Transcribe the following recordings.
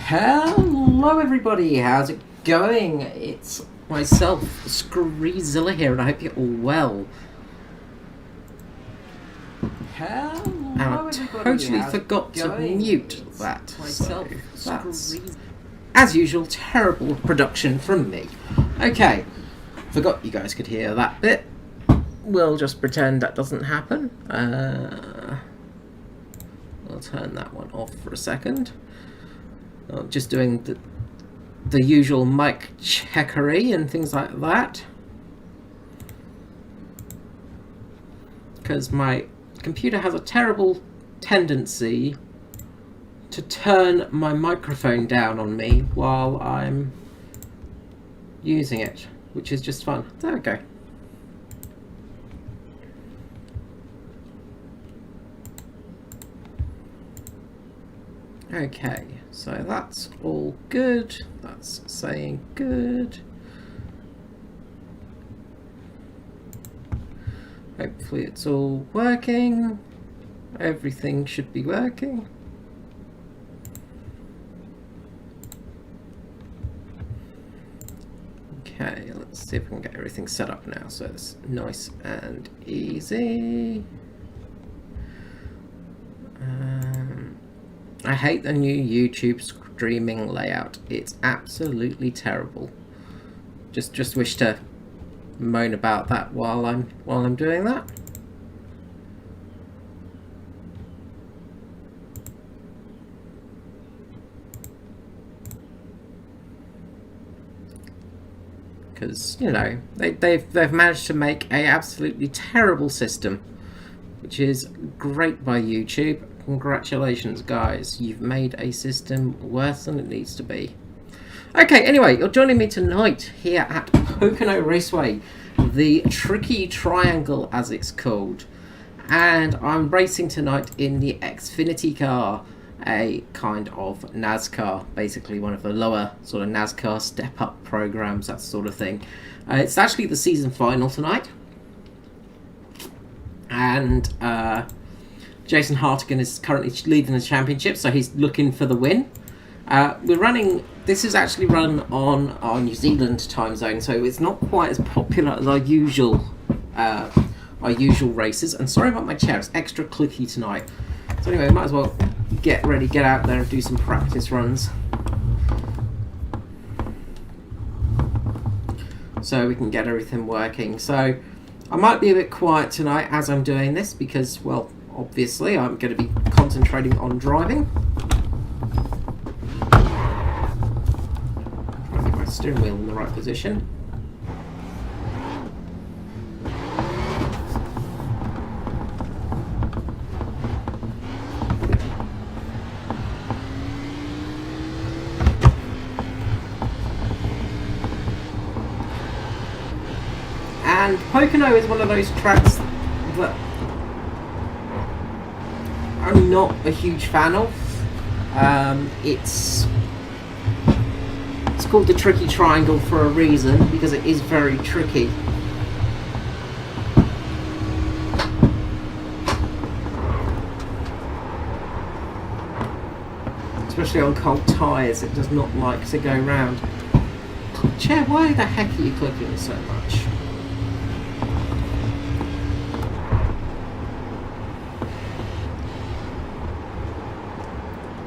Hello everybody, how's it going? It's myself, Screezilla here, and I hope you're all well. And I totally forgot to mute that, so that's, as usual, terrible production from me. Okay, forgot you guys could hear that bit. We'll just pretend that doesn't happen. I'll turn that one off for a second. I'm just doing the usual mic checkery and things like that, because my computer has a terrible tendency to turn my microphone down on me while I'm using it, which is just fun. There we go. Okay, so that's all good. That's saying good. Hopefully it's all working. Everything should be working. Okay, let's see if we can get everything set up now so it's nice and easy. I hate the new YouTube streaming layout. It's absolutely terrible. Just wish to moan about that while I'm doing that. Because, you know, they've managed to make a absolutely terrible system, which is great by YouTube. Congratulations, guys. You've made a system worse than it needs to be. Okay, anyway, you're joining me tonight here at Pocono Raceway, the Tricky Triangle, as it's called. And I'm racing tonight in the Xfinity car, a kind of NASCAR, basically one of the lower sort of NASCAR step-up programs, that sort of thing. It's actually the season final tonight. And Jason Hartigan is currently leading the championship, so he's looking for the win. We're running. This is actually run on our New Zealand time zone, so it's not quite as popular as our usual races. And sorry about my chair; it's extra clicky tonight. So anyway, we might as well get ready, get out there, and do some practice runs, so we can get everything working. So I might be a bit quiet tonight as I'm doing this because, well, obviously I'm going to be concentrating on driving. Trying to get my steering wheel in the right position. And Pocono is one of those tracks that I'm not a huge fan of. It's called the Tricky Triangle for a reason, because it is very tricky. Especially on cold tyres, it does not like to go round. Chair, why the heck are you clicking so much?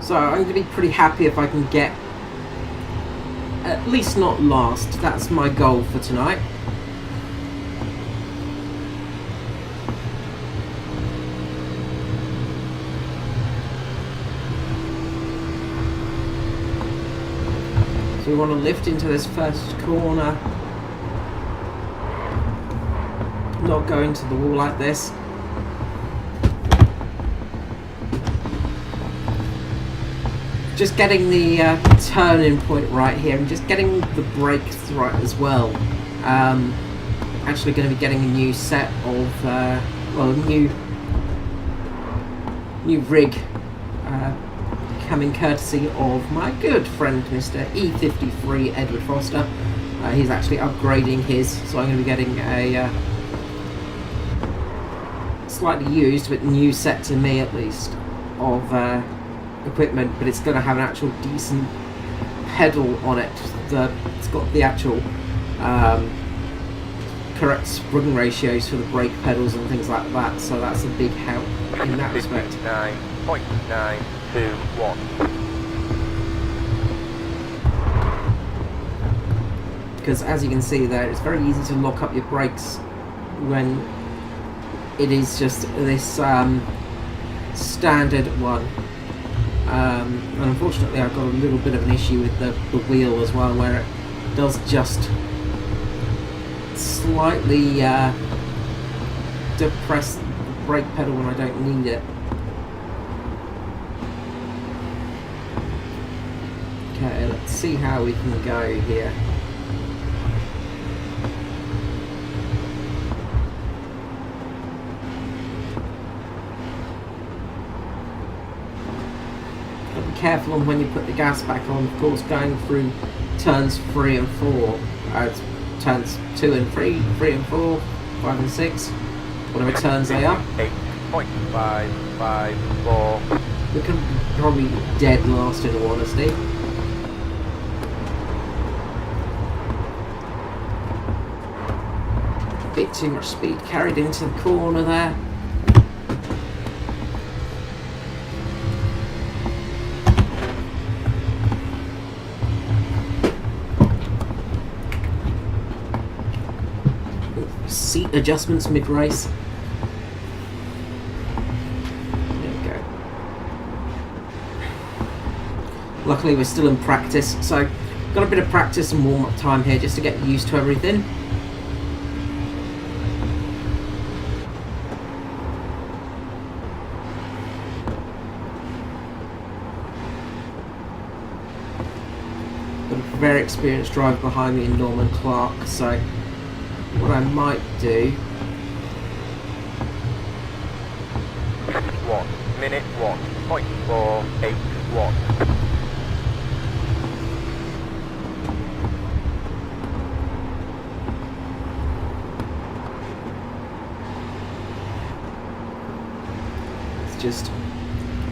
So I'm going to be pretty happy if I can get at least not last. That's my goal for tonight. So we want to lift into this first corner. Not go into the wall like this. Just getting the turning point right here and just getting the brakes right as well. Actually going to be getting a new set of, well, new rig coming courtesy of my good friend Mr. E53 Edward Foster. He's actually upgrading his, so I'm going to be getting a slightly used but new set to me at least of equipment, but it's going to have an actual decent pedal on it. It's got the actual correct spring ratios for the brake pedals and things like that, so that's a big help in that respect. 59.921. Because as you can see there, it's very easy to lock up your brakes when it is just this standard one. And unfortunately I've got a little bit of an issue with the wheel as well, where it does just slightly depress the brake pedal when I don't need it. Okay, let's see how we can go here. Careful on when you put the gas back on, of course, going through turns 3 and 4, turns 2 and 3, 3 and 4, 5 and 6, whatever turns they are. 8.554. We can probably dead last in all honesty. Bit too much speed carried into the corner there. Seat adjustments mid-race. There we go. Luckily we're still in practice, so got a bit of practice and warm-up time here just to get used to everything. Got a very experienced driver behind me in Norman Clark, so what I might do... 1 minute 1.481. Let's just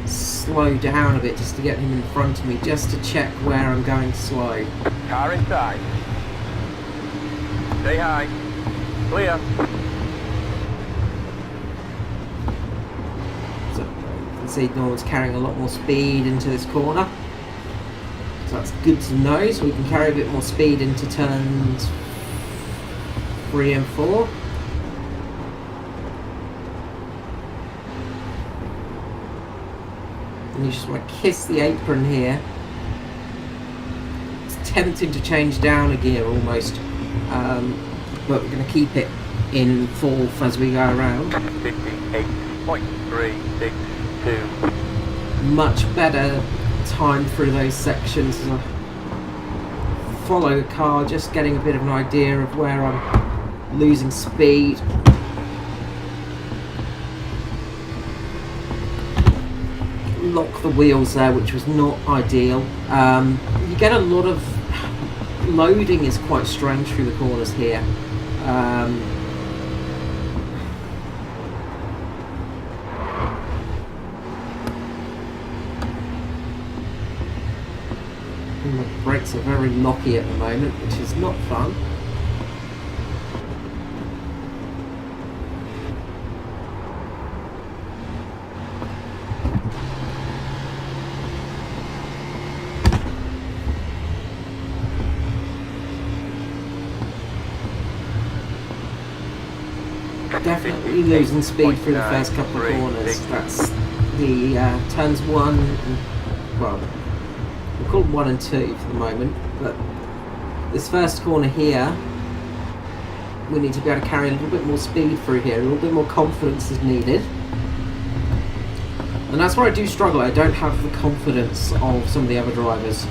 slow down a bit just to get him in front of me, just to check where I'm going slow. Car inside. Stay high. Clear. So you can see Norman's carrying a lot more speed into this corner. So that's good to know, so we can carry a bit more speed into turns 3 and 4. And you just want to kiss the apron here. It's tempting to change down a gear almost. But we're going to keep it in 4th as we go around. 58.362. Much better time through those sections as I follow the car, just getting a bit of an idea of where I'm losing speed. Lock the wheels there, which was not ideal. You get a lot of loading is quite strange through the corners here. The brakes are very locky at the moment, which is not fun. Definitely losing speed through the first couple of corners. That's the turns 1 and, well, we'll call them 1 and 2 for the moment, but this first corner here we need to be able to carry a little bit more speed through here, a little bit more confidence is needed, and that's where I do struggle. I don't have the confidence of some of the other drivers.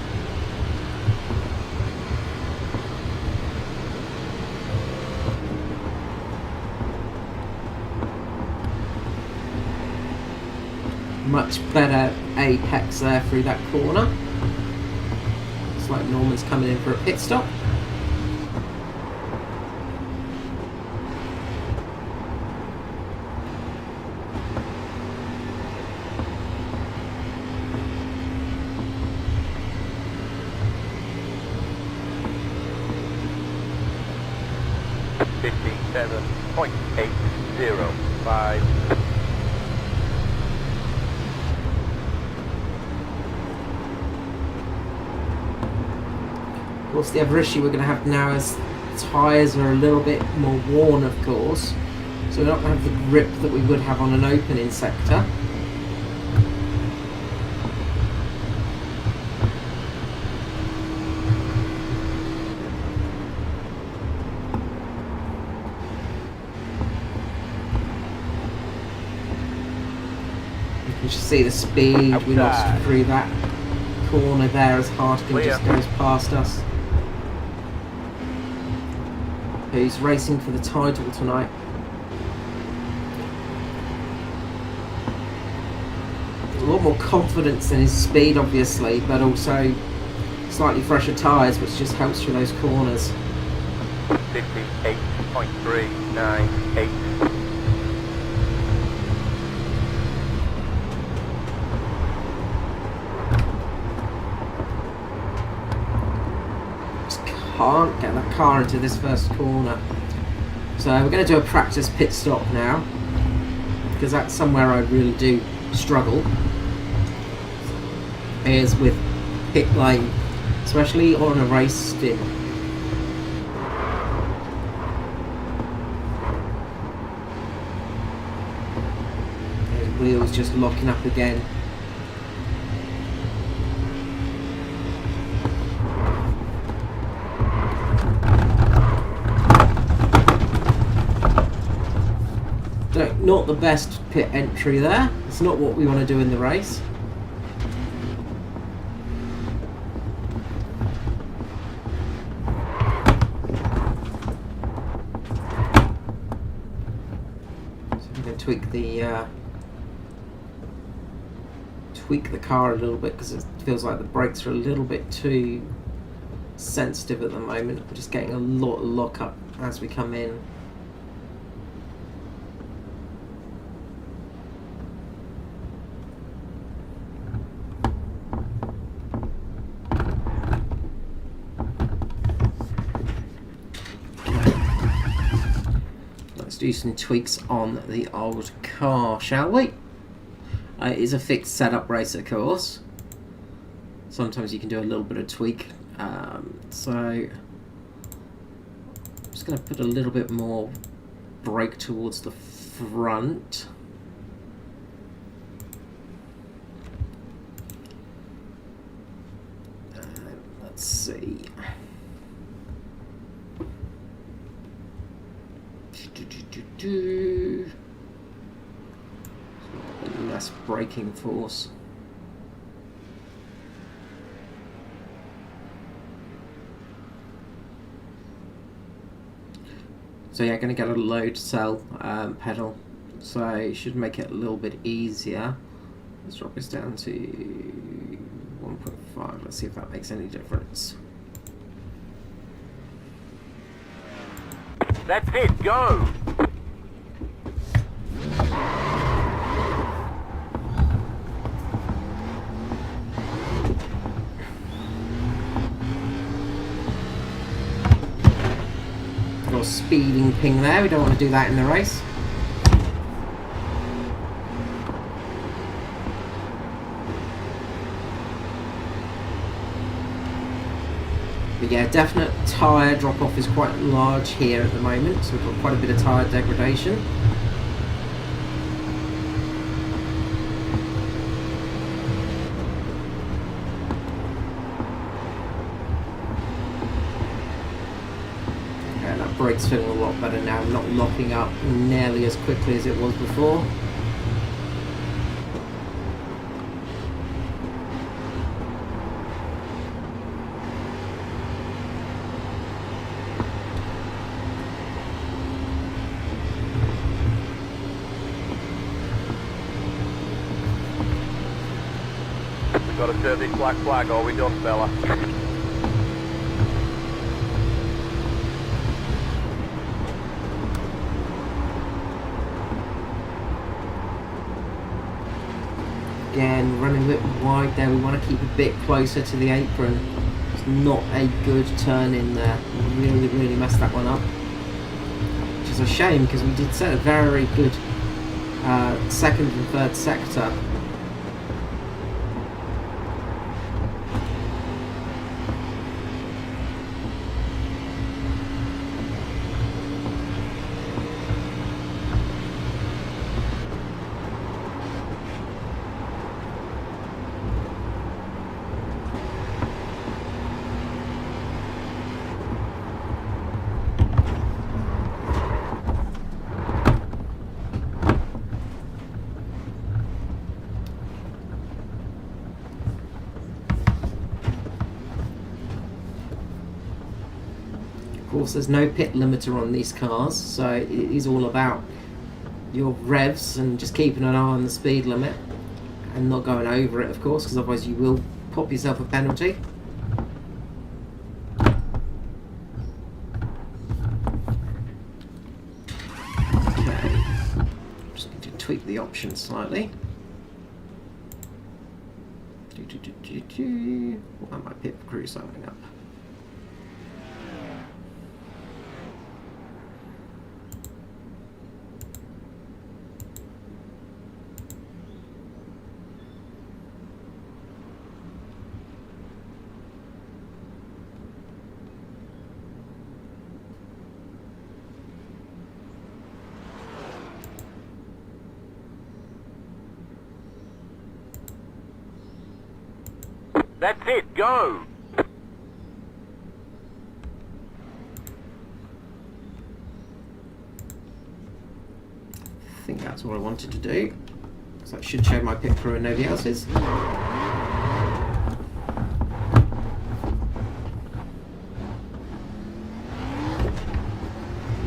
Much better apex there through that corner. Looks like Norman's coming in for a pit stop. 7.805. Of course, the other issue we're going to have now is tyres are a little bit more worn, of course, so we're not going to have the grip that we would have on an opening sector. You can just see the speed we lost through that corner there as Hartigan just goes past us. Who's racing for the title tonight. A lot more confidence in his speed, obviously, but also slightly fresher tyres, which just helps through those corners. 58.398. Can't get that car into this first corner. So we're going to do a practice pit stop now, because that's somewhere I really do struggle, is with pit lane, especially on a race stint. His wheels just locking up again. Not the best pit entry there. It's not what we want to do in the race. So I'm going to tweak the car a little bit, because it feels like the brakes are a little bit too sensitive at the moment. I'm just getting a lot of lock up as we come in. Do some tweaks on the old car, shall we? It is a fixed setup race, of course. Sometimes you can do a little bit of tweak. So I'm just going to put a little bit more brake towards the front. Let's see. Less braking force. So yeah, going to get a load cell pedal, so it should make it a little bit easier. Let's drop this down to 1.5. Let's see if that makes any difference. That's it, go! Little speeding ping there, we don't want to do that in the race. But yeah, definite tyre drop off is quite large here at the moment, so we've got quite a bit of tyre degradation. Yeah, that brake's feeling a lot better now, not locking up nearly as quickly as it was before. Got to serve this black flag or we done, fella. Again, running a bit wide there, we want to keep a bit closer to the apron. It's not a good turn in there. Really messed that one up. is a shame because we did set a very good second and third sector. Of course, there's no pit limiter on these cars, so it is all about your revs and just keeping an eye on the speed limit and not going over it, of course, because otherwise you will pop yourself a penalty. Okay, just need to tweak the options slightly. Why am my pit crew signing up? That's it, go! I think that's what I wanted to do. So that should show my pit crew and nobody else's.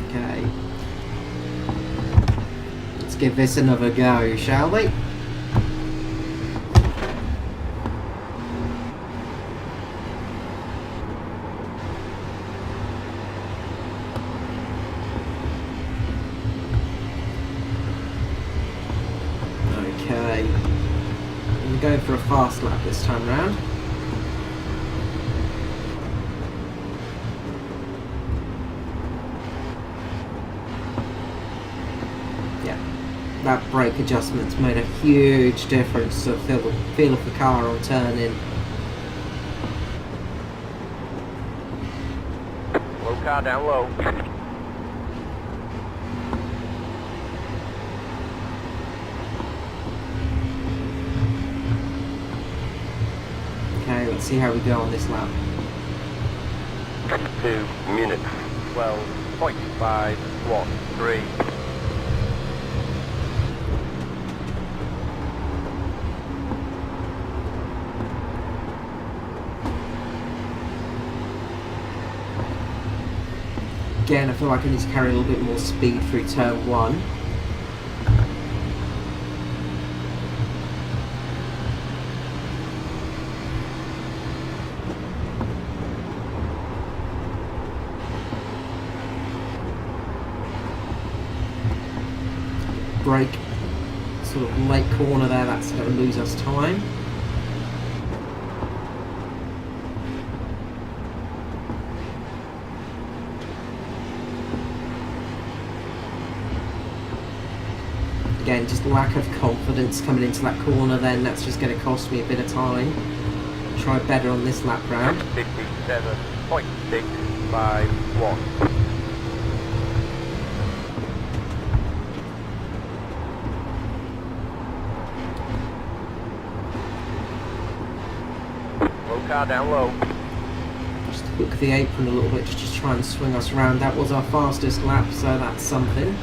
Okay. Let's give this another go, shall we? Okay, I'm going for a fast lap this time round. Yeah, that brake adjustment's made a huge difference to the feel of the car on turn-in. Low car down low. Okay, let's see how we go on this lap. 2 minutes. 12.513. Again, I feel like I need to carry a little bit more speed through turn 1. Brake, sort of late corner there, that's going to lose us time. Again, just lack of confidence coming into that corner then, that's just going to cost me a bit of time. Try better on this lap round. 57.651. Car down low. Just hook the apron a little bit to just try and swing us around. That was our fastest lap, so that's something.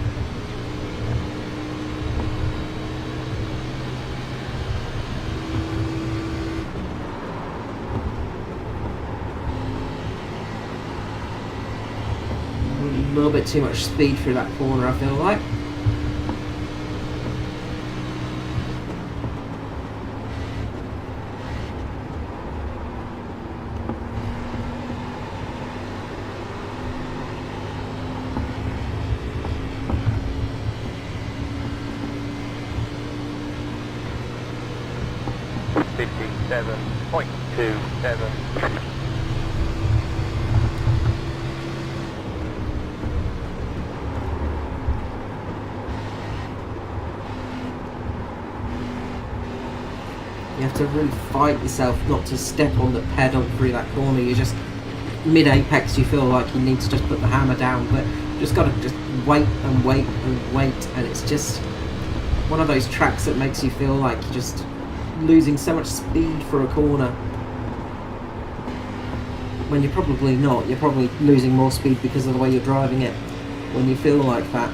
A little bit too much speed through that corner, I feel like. .27. You have to really fight yourself not to step on the pedal through that corner. You're just mid-apex, you feel like you need to just put the hammer down, but you just got to just wait and wait and wait, and it's just one of those tracks that makes you feel like you're just losing so much speed for a corner when you're probably not. You're probably losing more speed because of the way you're driving it when you feel like that.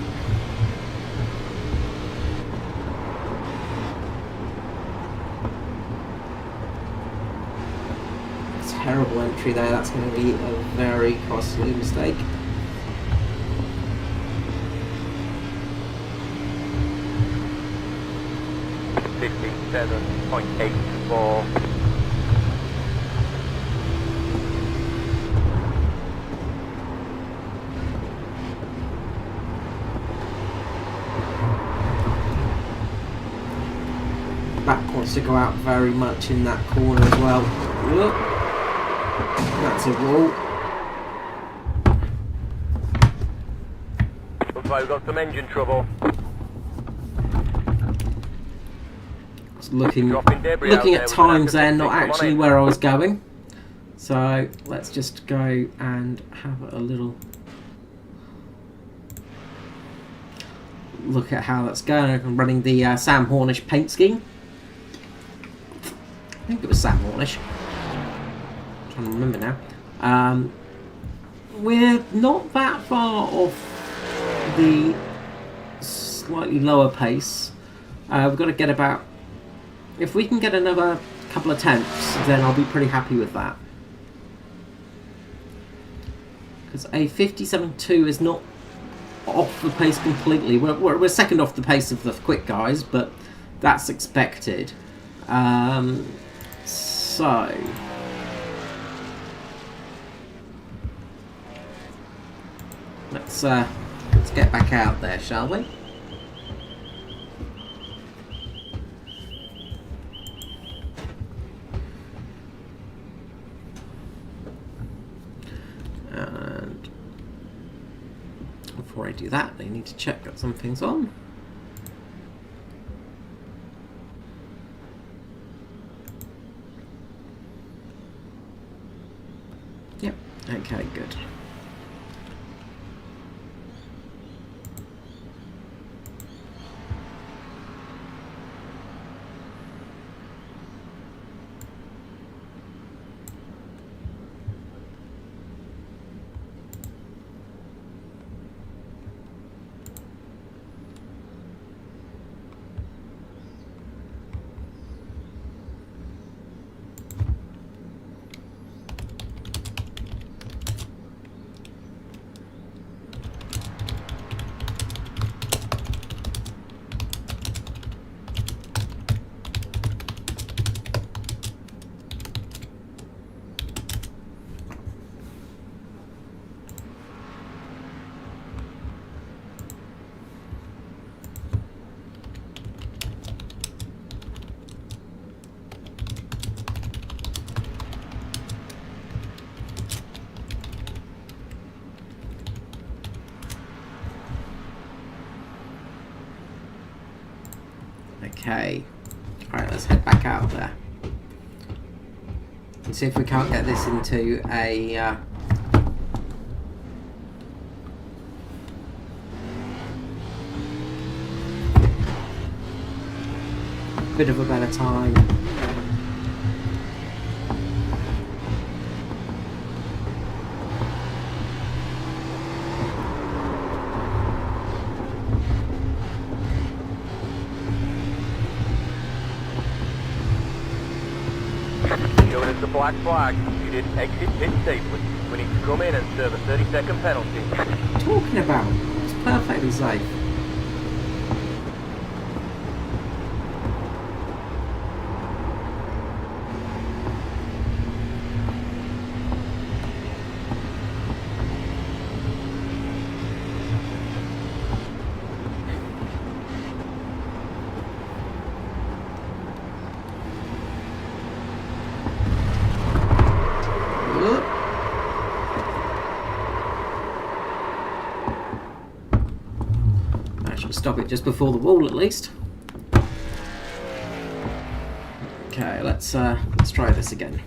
Terrible entry there. That's going to be a very costly mistake. .84. Back wants to go out very much in that corner as well. Look. That's a wall. Looks like we've got some engine trouble. It's looking at times there, not actually where I was going. So let's just go and have a little look at how that's going. I'm running the Sam Hornish paint scheme. I think it was Sam Hornish. I'm trying to remember now. We're not that far off the slightly lower pace. We've got to get about... If we can get another couple of tenths, then I'll be pretty happy with that. Because a 57.2 is not off the pace completely. We're second off the pace of the quick guys, but that's expected. So... Let's get back out there, shall we? And before I do that, I need to check that something's on. Yep, okay, good. Okay, alright, let's head back out there and see if we can't get this into a bit of a better time. Showing us the black flag. You didn't exit pit safely. We need to come in and serve a 30-second penalty. What are you talking about? It's perfectly safe. Stop it just before the wall at least. Okay, let's try this again.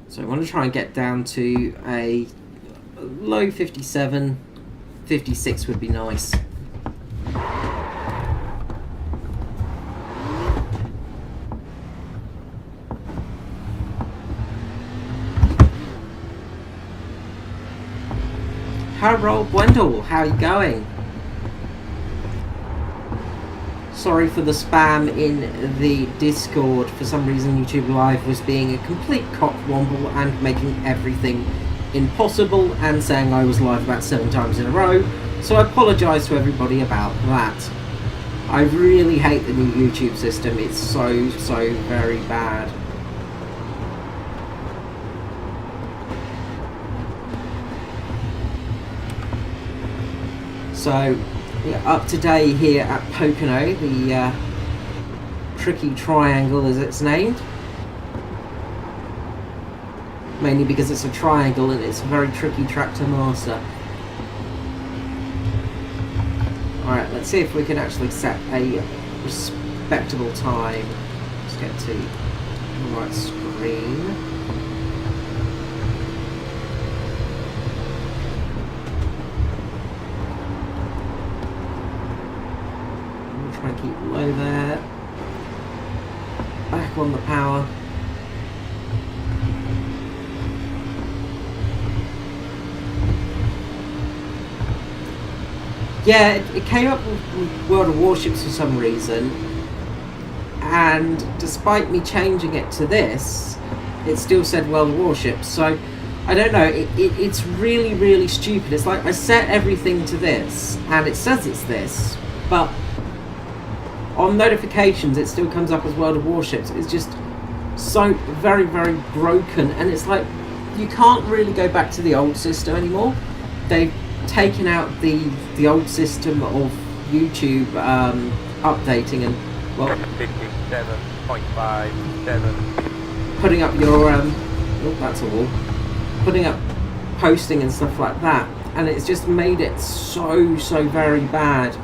So I want to try and get down to a low 57, 56 would be nice. Harold Wendell, how are you going? Sorry for the spam in the Discord. For some reason YouTube Live was being a complete cockwomble and making everything impossible and saying I was live about 7 times in a row. So I apologise to everybody about that. I really hate the new YouTube system. It's so very bad. So, yeah, up today here at Pocono, the tricky triangle as it's named. Mainly because it's a triangle and it's a very tricky track to master. Alright, let's see if we can actually set a respectable time. Let's get to the right screen. Try and keep low there. Back on the power. Yeah, it came up with World of Warships for some reason, and despite me changing it to this, it still said World of Warships. So I don't know, it's really stupid. It's like I set everything to this and it says it's this, but on notifications it still comes up as World of Warships. It's just so very broken, and it's like you can't really go back to the old system anymore. They've taken out the old system of YouTube updating and, well, 57.57, putting up your oh, that's a wall, putting up posting and stuff like that, and it's just made it so very bad.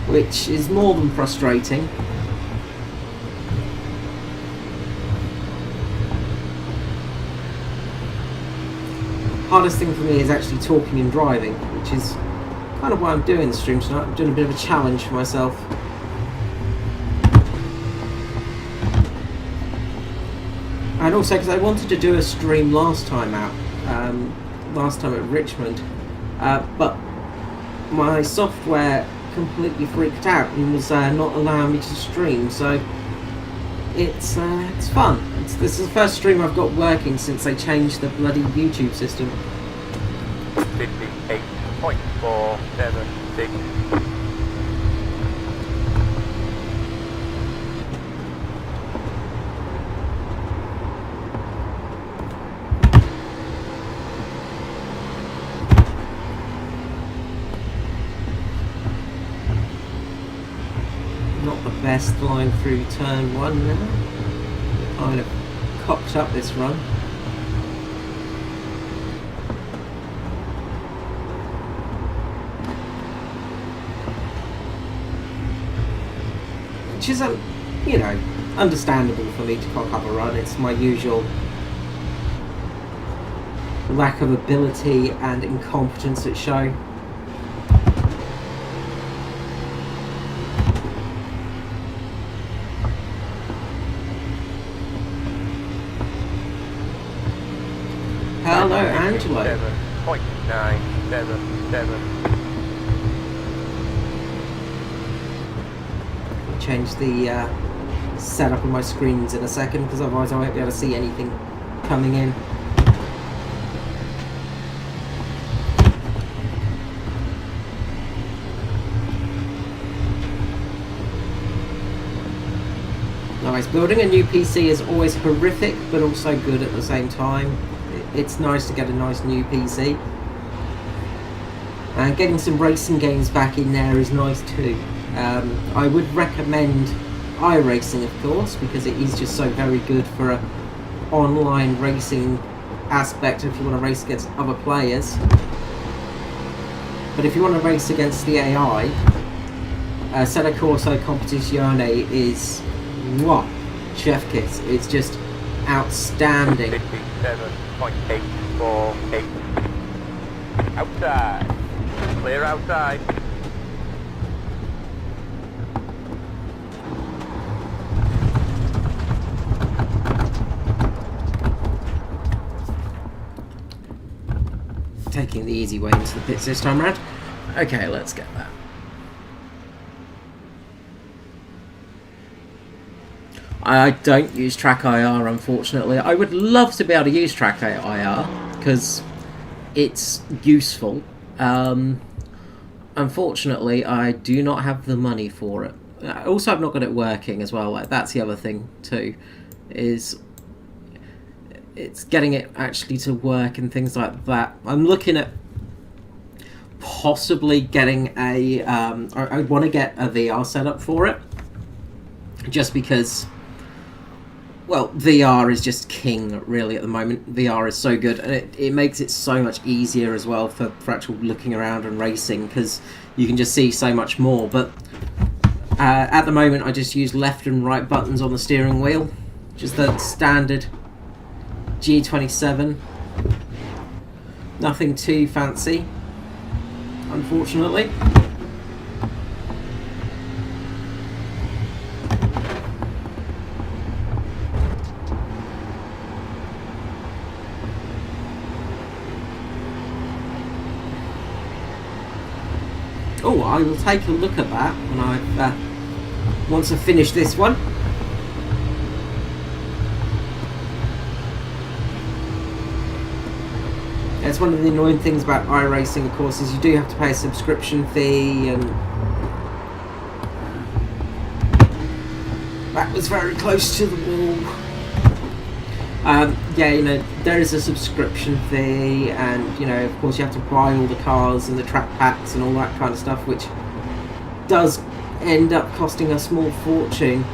Which is more than frustrating. Hardest thing for me is actually talking and driving, which is kind of why I'm doing the stream tonight. I'm doing a bit of a challenge for myself. And also because I wanted to do a stream last time out, last time at Richmond, but my software completely freaked out and was not allowing me to stream, so it's fun. This is the first stream I've got working since they changed the bloody YouTube system. 58.476. Not the best line through turn 1 now. Kind of cocked up this run. Which is, you know, understandable for me to cock up a run. It's my usual lack of ability and incompetence at show. Hello, Angelo. 7.977. Change the setup of my screens in a second, because otherwise I won't be able to see anything coming in. Nice. Building a new PC is always horrific, but also good at the same time. It's nice to get a nice new PC. And getting some racing games back in there is nice too. I would recommend iRacing, of course, because it is just so very good for a online racing aspect if you want to race against other players. But if you want to race against the AI, Sella Corso Competizione is chef kiss. It's just outstanding. 57.848. Outside. Clear outside. Taking the easy way into the pits this time around. Okay, let's get that. I don't use Track IR, unfortunately. I would love to be able to use Track IR because it's useful. Unfortunately, I do not have the money for it. Also, I've not got it working as well. Like, that's the other thing too, is it's getting it actually to work and things like that. I'm looking at possibly getting a... I want to get a VR setup for it, just because... Well, VR is just king, really, at the moment. VR is so good, and it makes it so much easier as well for actual looking around and racing, because you can just see so much more. But at the moment, I just use left and right buttons on the steering wheel. Just the standard G27. Nothing too fancy, unfortunately. Oh, I will take a look at that when once I finish this one. It's one of the annoying things about iRacing, of course, is you do have to pay a subscription fee, and that was very close to the wall. Yeah, you know, there is a subscription fee, and, you know, of course you have to buy all the cars and the track packs and all that kind of stuff, which does end up costing a small fortune.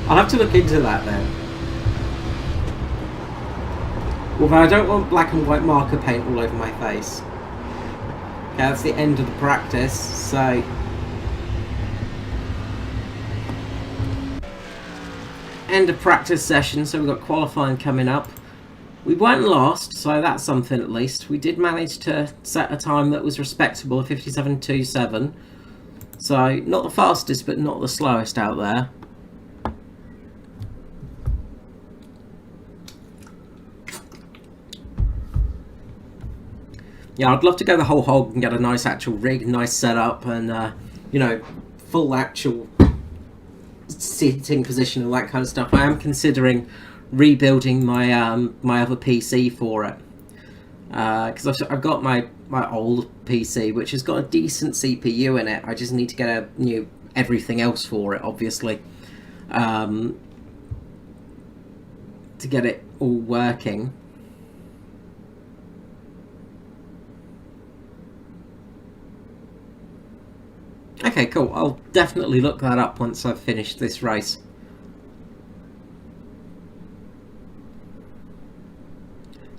I'll have to look into that then. Although I don't want black and white marker paint all over my face. Okay, that's the end of the practice, so... End of practice session, so we've got qualifying coming up. We weren't last, so that's something at least. We did manage to set a time that was respectable, 57.27. So, not the fastest, but not the slowest out there. Yeah, I'd love to go the whole hog and get a nice actual rig, nice setup, and, you know, full actual sitting position and that kind of stuff. I am considering rebuilding my my other PC for it. Because I've got my old PC, which has got a decent CPU in it. I just need to get a new everything else for it, obviously, to get it all working. Okay, cool. I'll definitely look that up once I've finished this race.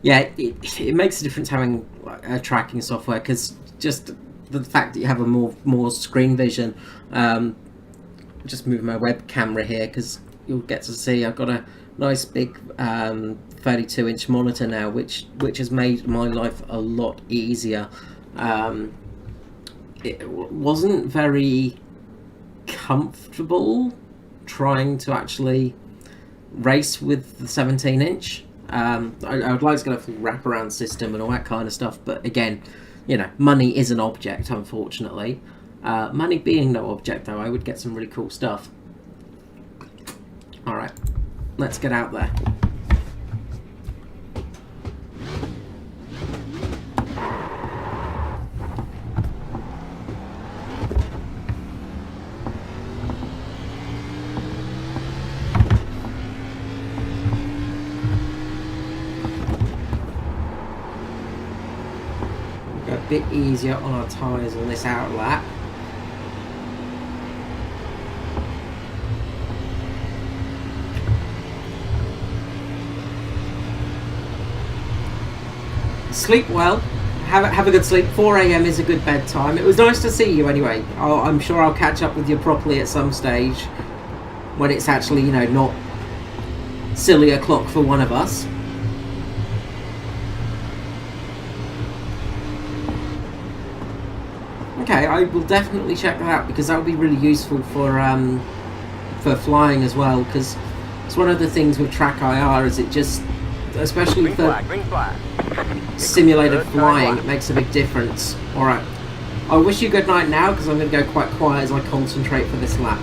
Yeah, it makes a difference having a tracking software, because just the fact that you have a more screen vision. Just move my web camera here because you'll get to see I've got a nice big 32-inch monitor now, which has made my life a lot easier. It wasn't very comfortable trying to actually race with the 17-inch. I would like to get a full wraparound system and all that kind of stuff, but again, you know, money is an object, unfortunately. Money being no object, though, I would get some really cool stuff. Alright, let's get out there. a bit easier on our tyres on this out lap. Sleep well. Have a good sleep. 4 a.m. is a good bedtime. It was nice to see you anyway. I'm sure I'll catch up with you properly at some stage when it's actually, you know, not silly o'clock for one of us. Okay, I will definitely check that out because that would be really useful for flying as well, because it's one of the things with Track IR is it just, especially for simulated flying, it makes a big difference. Alright, I wish you good night now because I'm going to go quite quiet as I concentrate for this lap.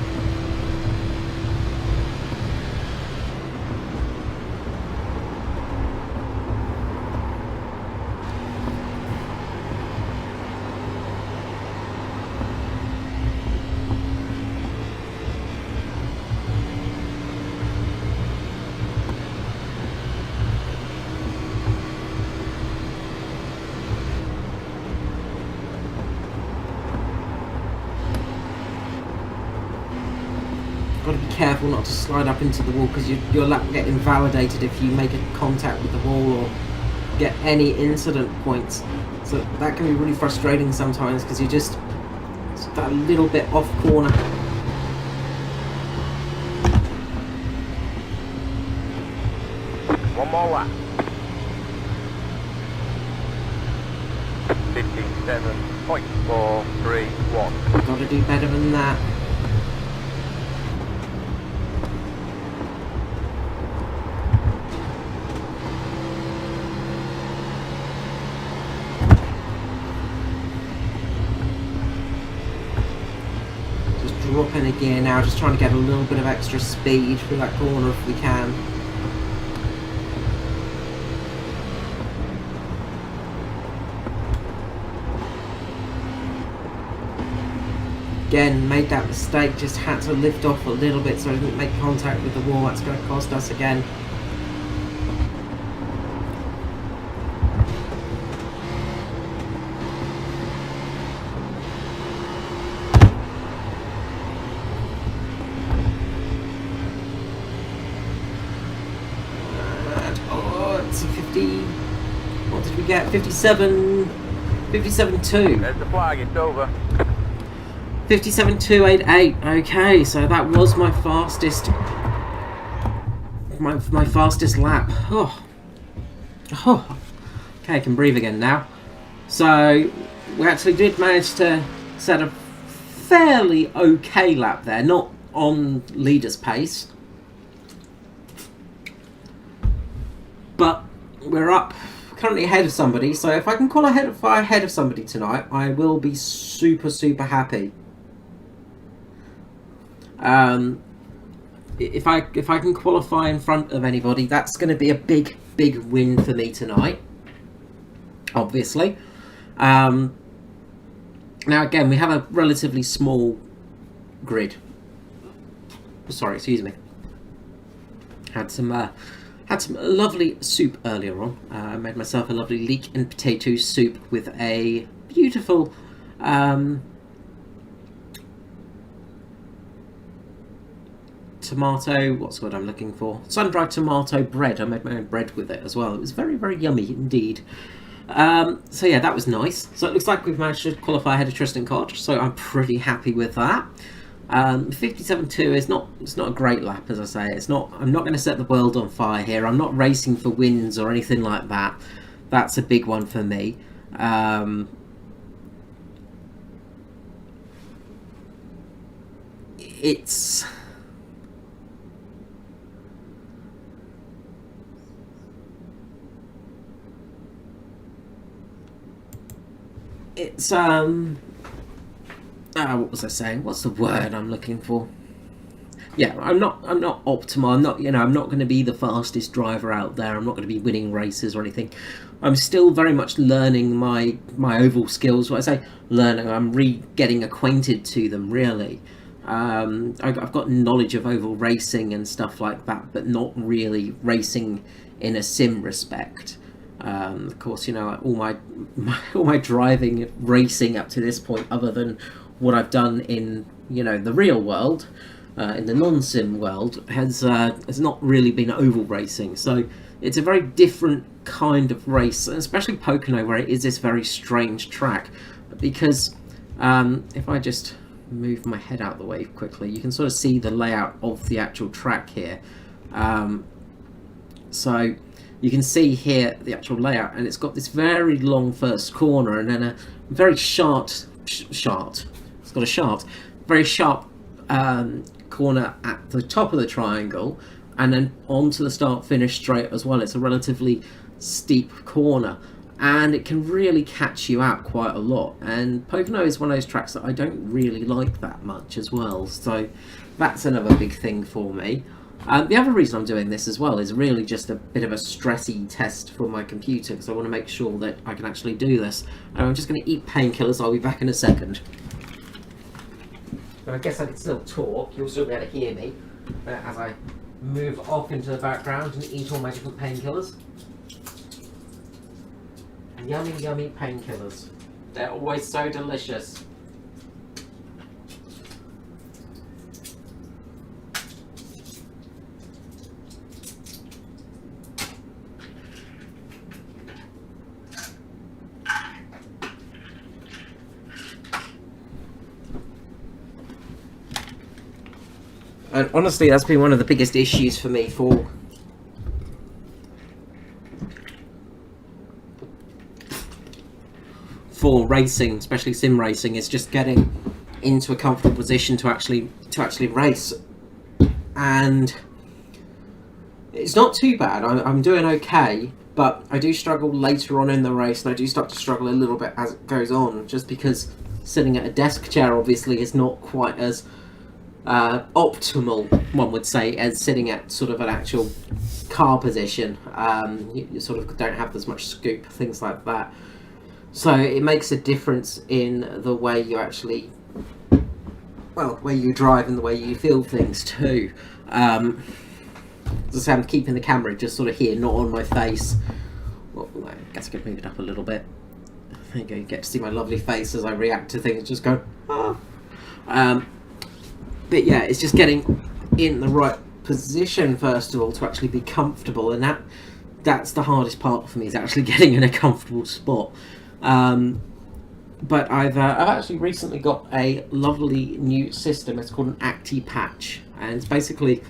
Got to be careful not to slide up into the wall because your lap will get invalidated if you make a contact with the wall or get any incident points. So that can be really frustrating sometimes because you're just that little bit off corner. One more lap. 57.431. Got to do better than that. Dropping a gear now, just trying to get a little bit of extra speed through that corner if we can. Again, made that mistake, just had to lift off a little bit so I didn't make contact with the wall. That's going to cost us again. It's a 50. What did we get? 57.2. There's the flag, it's over. 57.288. Okay, so that was my fastest. My fastest lap. Oh. Okay, I can breathe again now. So we actually did manage to set a fairly okay lap there, not on leader's pace. But we're up, currently ahead of somebody, so if I can qualify ahead of somebody tonight, I will be super happy. If I can qualify in front of anybody, that's going to be a big win for me tonight, obviously. Now again, we have a relatively small grid. Sorry, excuse me. Had some lovely soup earlier on. I made myself a lovely leek and potato soup with a beautiful tomato, what's the word I'm looking for? Sun-dried tomato bread. I made my own bread with it as well. It was very yummy indeed. So yeah, that was nice. So it looks like we've managed to qualify ahead of Tristan Koch, so I'm pretty happy with that. 57.2 is not a great lap, as I say. I'm not going to set the world on fire here. I'm not racing for wins or anything like that. That's a big one for me. It's what was I saying? What's the word I'm looking for? Yeah, I'm not optimal. I'm not going to be the fastest driver out there. I'm not going to be winning races or anything. I'm still very much learning my oval skills. When I say learning, I'm getting acquainted to them, really. I've got knowledge of oval racing and stuff like that, but not really racing in a sim respect. Of course, you know, all all my driving racing up to this point, other than what I've done in, you know, the real world, in the non-sim world, has not really been oval racing. So it's a very different kind of race, especially Pocono, where it is this very strange track. Because if I just move my head out the way quickly, you can sort of see the layout of the actual track here. So you can see here the actual layout, and it's got this very long first corner, and then a very it's got a very sharp corner at the top of the triangle, and then onto the start finish straight as well. It's a relatively steep corner, and it can really catch you out quite a lot. And Pocono is one of those tracks that I don't really like that much as well, so that's another big thing for me. The other reason I'm doing this as well is really just a bit of a stressy test for my computer, because I want to make sure that I can actually do this. And I'm just going to eat painkillers. I'll be back in a second. But I guess I can still talk. You'll still be able to hear me as I move off into the background and eat all my different painkillers. Yummy, yummy painkillers. They're always so delicious. And honestly, that's been one of the biggest issues for me for racing, especially sim racing, is just getting into a comfortable position to actually race. And it's not too bad. I'm doing okay, but I do struggle later on in the race, and I do start to struggle a little bit as it goes on, just because sitting at a desk chair obviously is not quite as optimal, one would say, as sitting at sort of an actual car position. You sort of don't have as much scoop, things like that. So it makes a difference in the way you actually, well, the way you drive and the way you feel things too. As I say, I'm keeping the camera just sort of here, not on my face. Well, I guess I could move it up a little bit. There you go, you get to see my lovely face as I react to things, just go, ah. But yeah, it's just getting in the right position, first of all, to actually be comfortable, and that's the hardest part for me, is actually getting in a comfortable spot. But I've actually recently got a lovely new system. It's called an Acti Patch, and it's basically,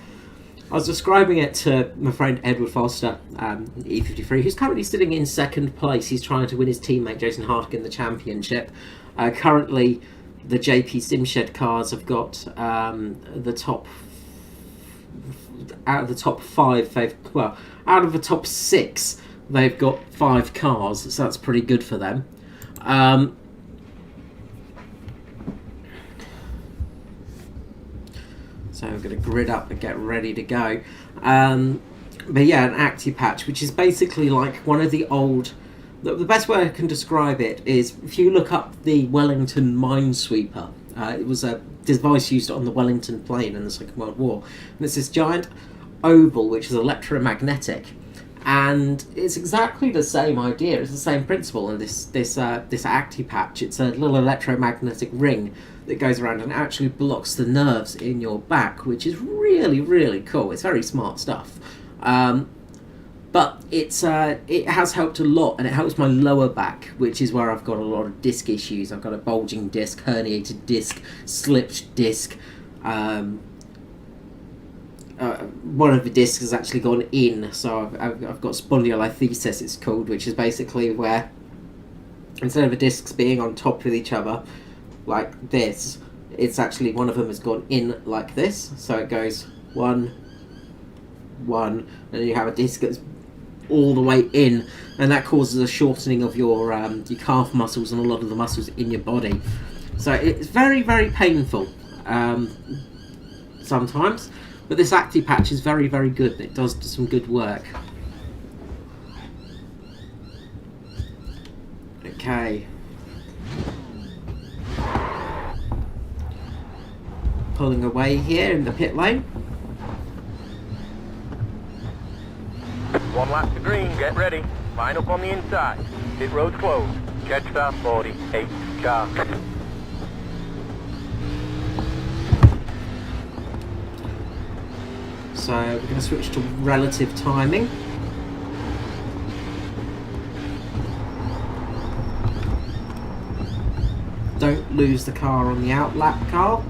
I was describing it to my friend Edward Foster, E53, who's currently sitting in second place. He's trying to win his teammate Jason Hartigan the championship. Currently, the JP Simshed cars have got the top, out of the top 5, out of the top 6, they've got 5 cars, so that's pretty good for them. So we're going to grid up and get ready to go. But yeah, an Acti Patch, which is basically like one of the old... The best way I can describe it is, if you look up the Wellington Minesweeper, it was a device used on the Wellington plain in the Second World War. And it's this giant oval which is electromagnetic. And it's exactly the same idea, it's the same principle in this Acti Patch. It's a little electromagnetic ring that goes around and actually blocks the nerves in your back, which is really, really cool. It's very smart stuff. But it has helped a lot, and it helps my lower back, which is where I've got a lot of disc issues. I've got a bulging disc, herniated disc, slipped disc. One of the discs has actually gone in, so I've got spondylolisthesis, it's called, which is basically where, instead of the discs being on top of each other like this, it's actually, one of them has gone in like this, so it goes one, and then you have a disc that's all the way in, and that causes a shortening of your calf muscles and a lot of the muscles in your body. So it's very, very painful sometimes, but this Acti Patch is very, very good. It does some good work. Okay. Pulling away here in the pit lane. One lap to green, get ready. Line up on the inside. Pit road closed. Jetstar 48 car. So we're going to switch to relative timing. Don't lose the car on the outlap car.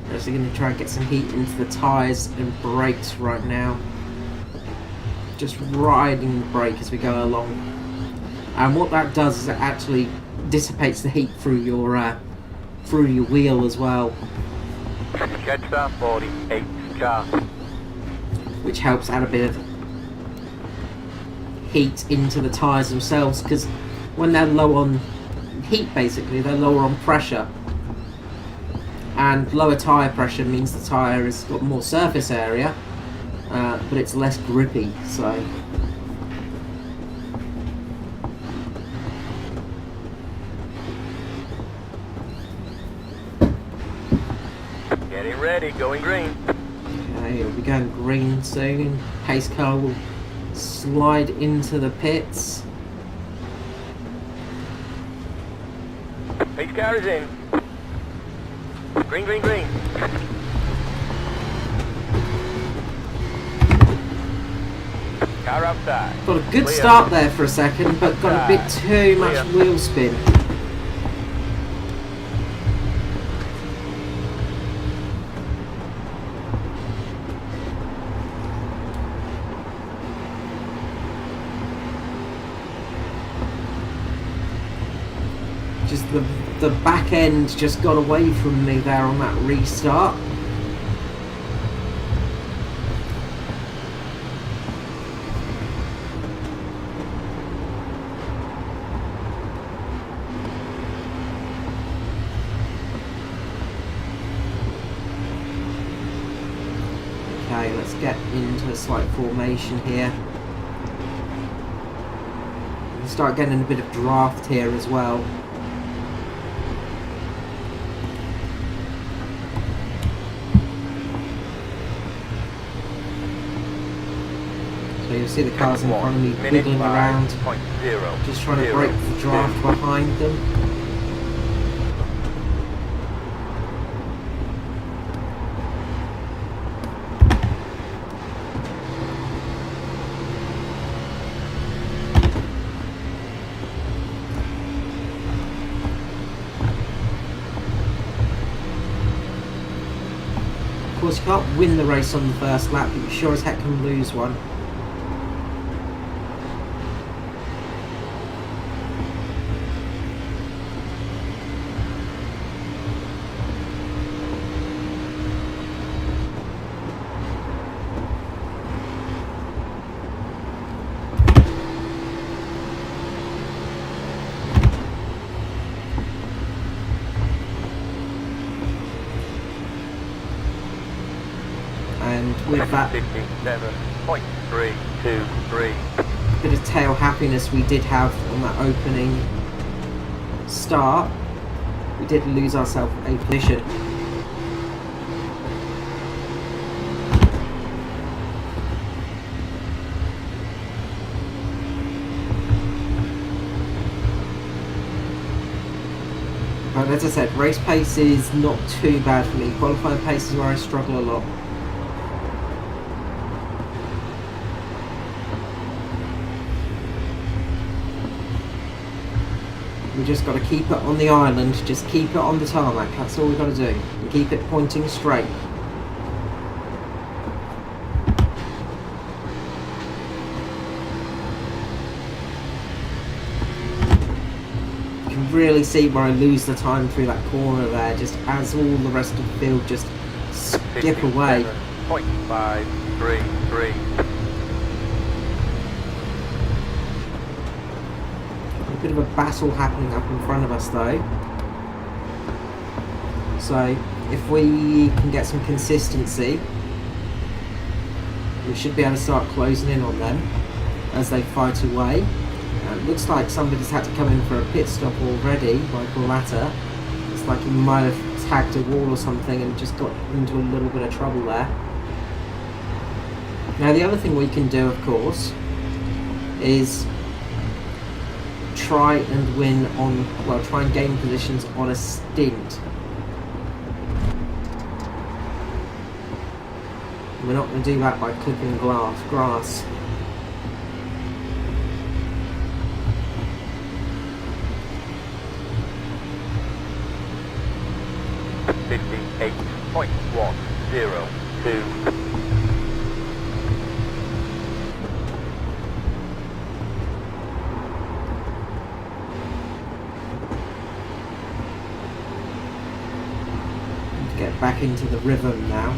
We're actually going to try and get some heat into the tyres and brakes right now. Just riding the brake as we go along. And what that does is it actually dissipates the heat through your wheel as well. Jetstar 48 car. Which helps add a bit of heat into the tyres themselves, because when they're low on heat, basically they're lower on pressure, and lower tyre pressure means the tyre has got more surface area, but it's less grippy. So Getting ready, going green. okay, we'll be going green soon. Pace car will slide into the pits. Pace car is in. Green, green, green. Car outside. Got a good Clear. start there for a second, but got a bit too much Clear. wheel spin. Just the back end just got away from me there on that restart. Okay, let's get into a slight formation here. We'll start getting a bit of draft here as well. So you'll see the cars in front of me wiggling around, just trying to break the draft behind them. Of course, you can't win the race on the first lap, but you sure as heck can lose one. And with that 57.323. bit of tail happiness we did have on that opening start, we did lose ourselves a position. But as I said, race pace is not too bad for me. Qualifying pace is where I struggle a lot. We just got to keep it on the island, just keep it on the tarmac, that's all we've got to do. And keep it pointing straight. You can really see where I lose the time through that corner there, just as all the rest of the field just skip away. 57.533. A bit of a battle happening up in front of us though. So if we can get some consistency, we should be able to start closing in on them as they fight away. It looks like somebody's had to come in for a pit stop already by Galata. It's like he might have tagged a wall or something and just got into a little bit of trouble there. Now the other thing we can do, of course, is try and win on, well, try and gain positions on a stint. We're not going to do that by clipping grass. Get back into the rhythm now.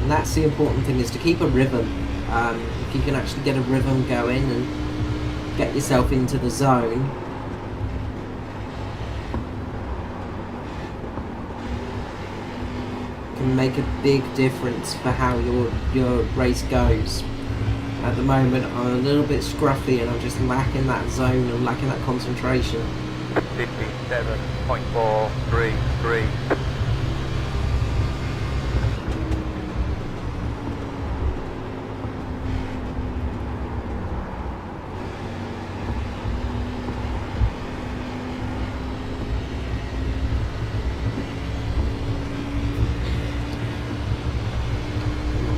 And that's the important thing, is to keep a rhythm. If you can actually get a rhythm going and get yourself into the zone, can make a big difference for how your race goes. At the moment I'm a little bit scruffy and I'm just lacking that zone and lacking that concentration. 57.433.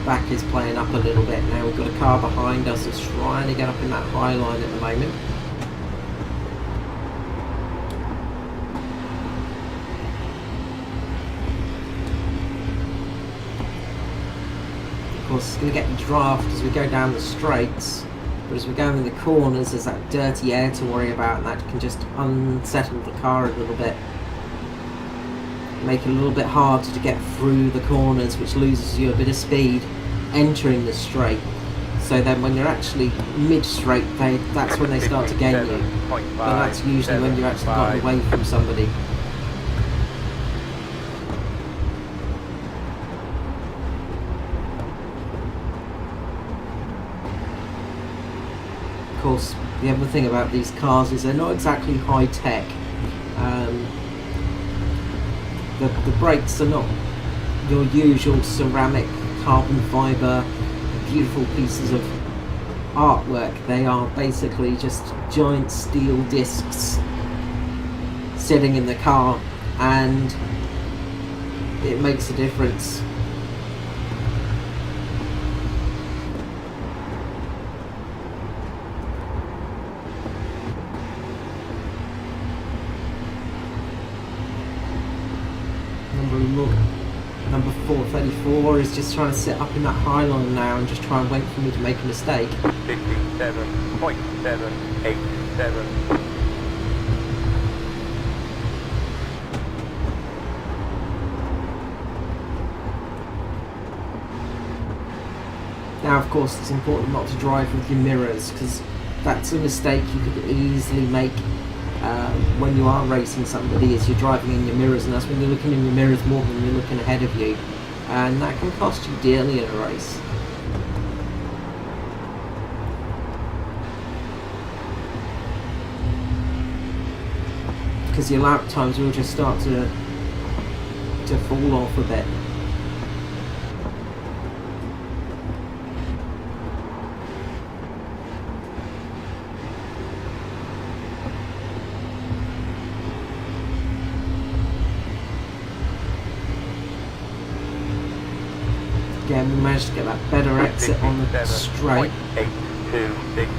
Back is playing up a little bit now. We've got a car behind us that's trying to get up in that high line at the moment. Of course, it's going to get draft as we go down the straights, but as we go in the corners, there's that dirty air to worry about, and that can just unsettle the car a little bit. Make it a little bit harder to get through the corners, which loses you a bit of speed entering the straight. So then when you're actually mid-straight, that's when they start to gain you. But that's usually when you're actually gotten away from somebody. Of course, the other thing about these cars is they're not exactly high-tech. The brakes are not your usual ceramic, carbon fibre, beautiful pieces of artwork. They are basically just giant steel discs sitting in the car, and it makes a difference. Number 434 is just trying to sit up in that high line now and just try and wait for me to make a mistake. 57.787. Now, of course, it's important not to drive with your mirrors, because that's a mistake you could easily make when you are racing somebody, is you're driving in your mirrors, and that's when you're looking in your mirrors more than you're looking ahead of you, and that can cost you dearly in a race. Because your lap times will just start to fall off a bit. Again, we managed to get that better exit on the straight. 826.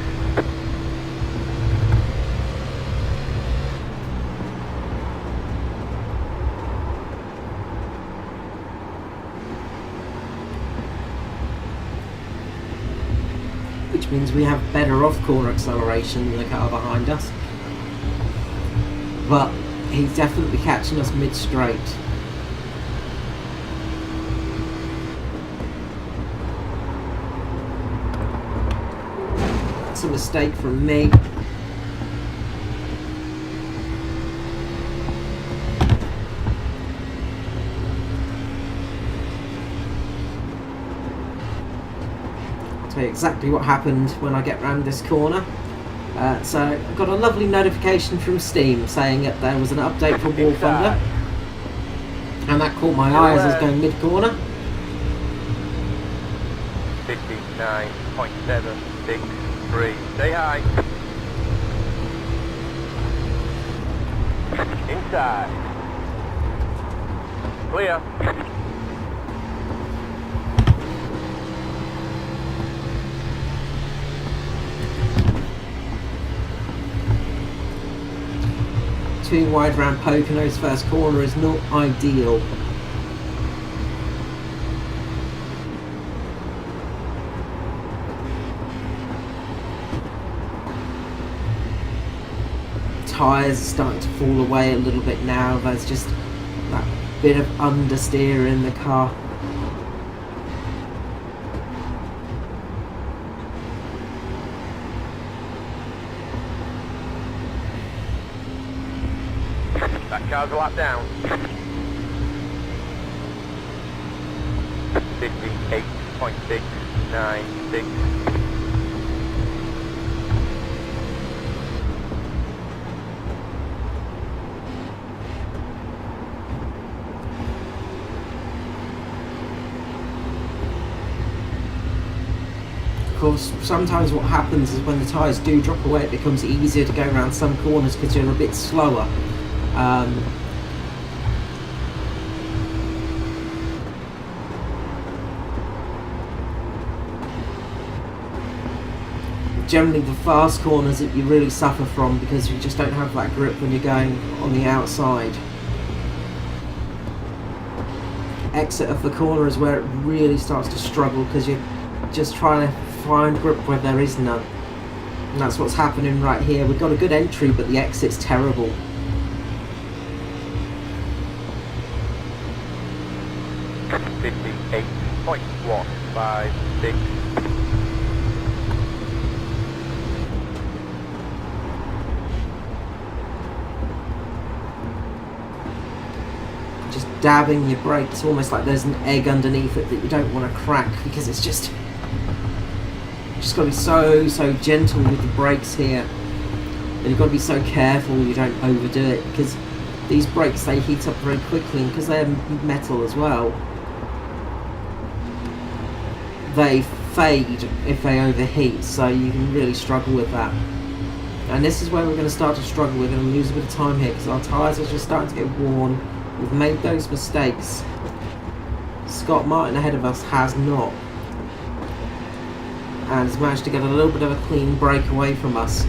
Which means we have better off-corner acceleration than the car behind us. But he's definitely catching us mid-straight. That's a mistake from me. tell you exactly what happened when I get round this corner. So I got a lovely notification from Steam saying that there was an update for War Thunder, and that caught my eye as I was going mid-corner. 59.763. Stay high. Inside. Clear. Too wide round Pocono's first corner is not ideal. Tyres are starting to fall away a little bit now. There's just that bit of understeer in the car. That car's a lap down. 58.696. Of course, sometimes what happens is when the tyres do drop away, it becomes easier to go around some corners because you're a bit slower. Generally the fast corners that you really suffer from because you just don't have that grip when you're going on the outside. Exit of the corner is where it really starts to struggle because you're just trying to find grip where there is none. And that's what's happening right here. We've got a good entry, but the exit's terrible. .156. Just dabbing your brakes, almost like there's an egg underneath it that you don't want to crack because it's just got to be so gentle with the brakes here, and you've got to be so careful you don't overdo it because these brakes, they heat up very quickly, and because they're metal as well, they fade if they overheat, so you can really struggle with that. And this is where we're going to start to struggle. We're going to lose a bit of time here because our tyres are just starting to get worn. We've made those mistakes. Scott Martin ahead of us has not, and has managed to get a little bit of a clean break away from us.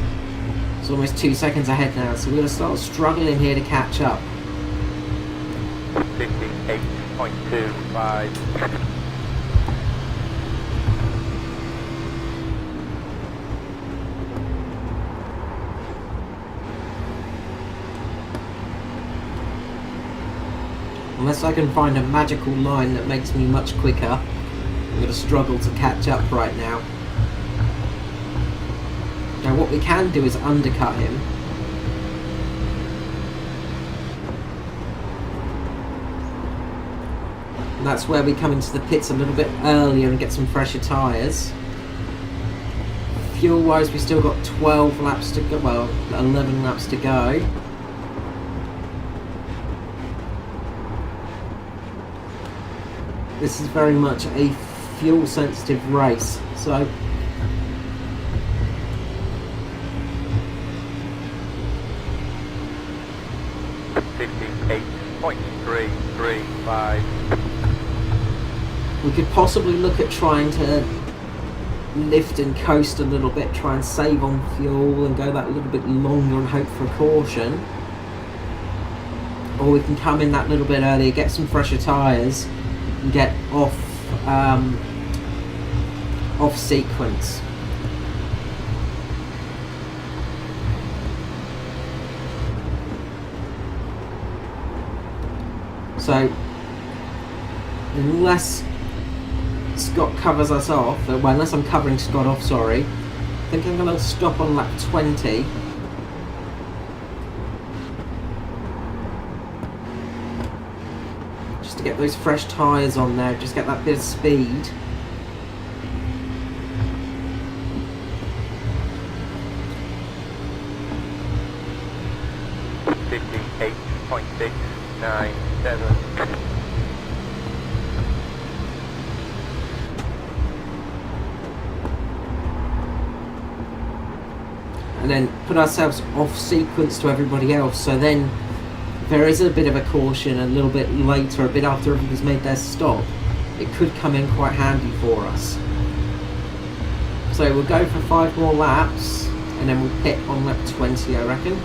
It's almost 2 seconds ahead now, so we're going to start struggling here to catch up. 58.25. Unless I can find a magical line that makes me much quicker, I'm going to struggle to catch up right now. Now what we can do is undercut him. And that's where we come into the pits a little bit earlier and get some fresher tyres. Fuel wise, we still got 12 laps to go, well, 11 laps to go. This is very much a fuel sensitive race, so .335. we could possibly look at trying to lift and coast a little bit, try and save on fuel and go that little bit longer and hope for a caution. Or we can come in that little bit earlier, get some fresher tyres and get off sequence. So unless Scott covers us off, well, unless I'm covering Scott off, sorry, I think I'm going to stop on lap 20. Just to get those fresh tyres on there, just get that bit of speed. 58.697. And then put ourselves off sequence to everybody else, so then there is a bit of a caution a little bit later, a bit after everybody's made their stop. It could come in quite handy for us. So we'll go for 5 more laps and then we'll pit on lap 20, I reckon.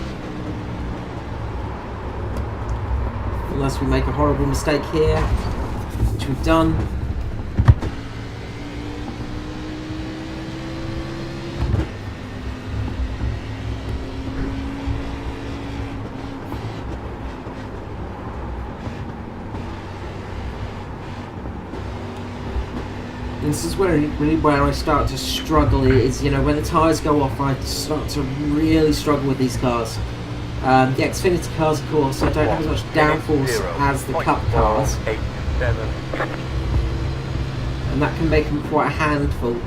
Unless we make a horrible mistake here, which we've done. This is where I start to struggle, is, you know, when the tyres go off, I start to really struggle with these cars. The Xfinity cars, of course, don't have as much downforce as the Cup cars, and that can make them quite a handful.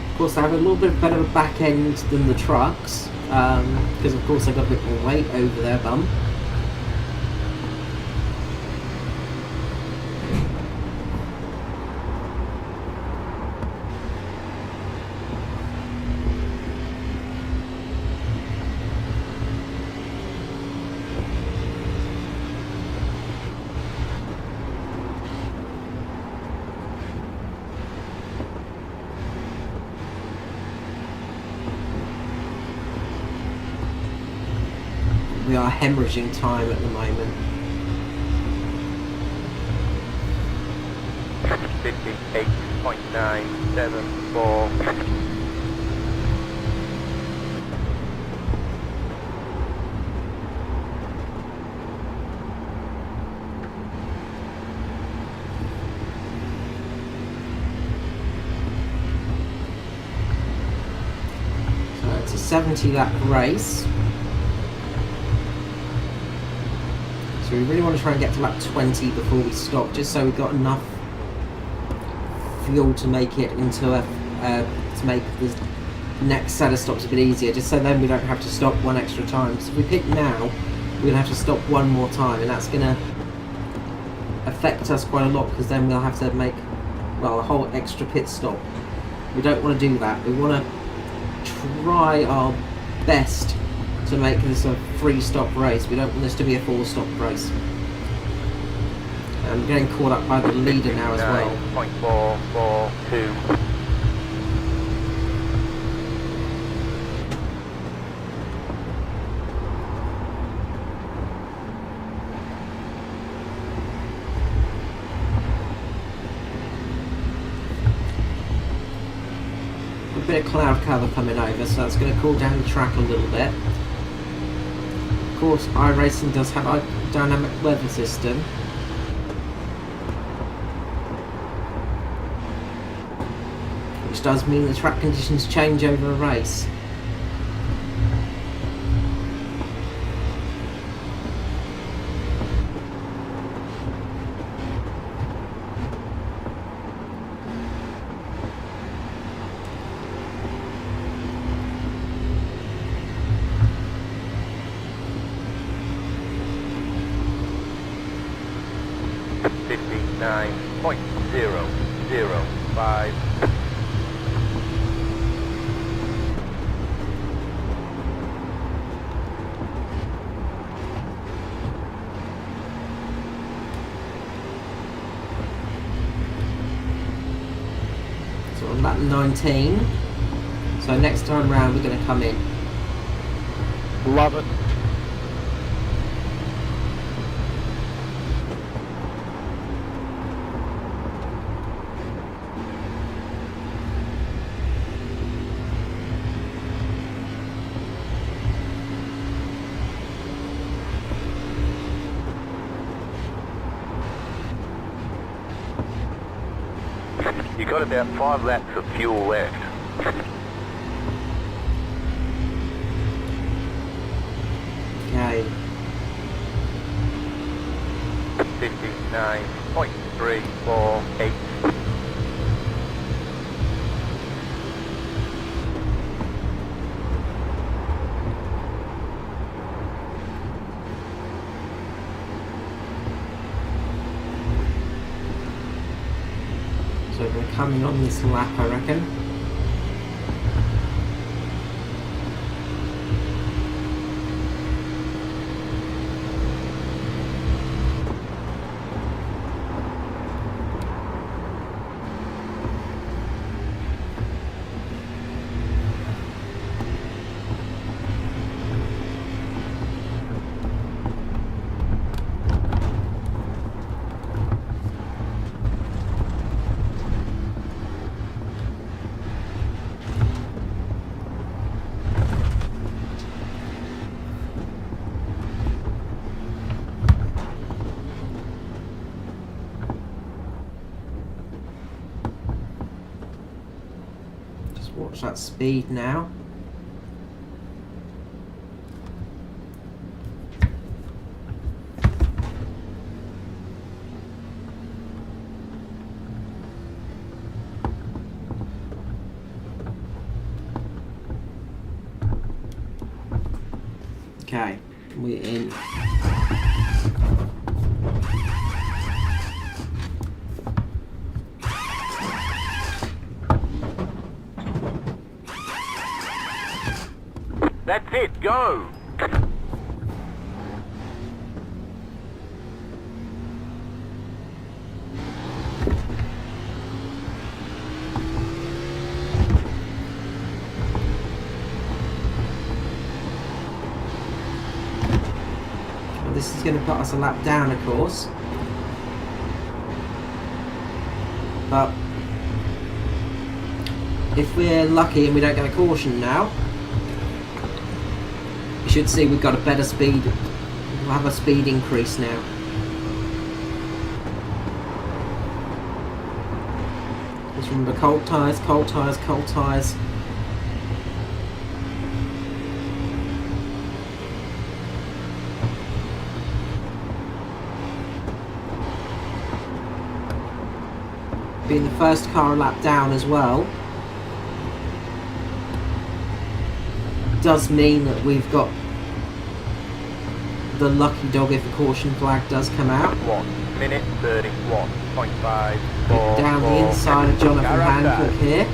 Of course, they have a little bit better back end than the trucks, because of course they've got a bit more weight over their bum. We are hemorrhaging time at the moment. 58.974. So it's a 70 lap race. So we really want to try and get to lap 20 before we stop, just so we've got enough fuel to make it into a to make the next set of stops a bit easier, just so then we don't have to stop one extra time. So if we pick now, we're going to have to stop one more time, and that's going to affect us quite a lot, because then we'll have to make, well, a whole extra pit stop. We don't want to do that. We want to try our best to make this a 3-stop race. We don't want this to be a 4-stop race. I'm getting caught up by the leader now as well. 9.442. A bit of cloud cover coming over, so that's going to cool down the track a little bit. Of course, iRacing does have a dynamic weather system. Which does mean the track conditions change over a race. .005. So on lap 19. So next time round we're going to come in. Love it. You got about 5 laps of fuel left. Okay. 59.348. coming on this lap, I reckon. Watch that speed now. Okay, we're in. That's it, go! Well, this is going to put us a lap down, of course. But if we're lucky and we don't get a caution now, you should see we've got a better speed. We'll have a speed increase now. Just remember, cold tyres, cold tyres, cold tyres. Being the first car a lap down as well does mean that we've got the lucky dog if a caution flag does come out. 1 minute 31.5. Down the inside of Jonathan Hancock here.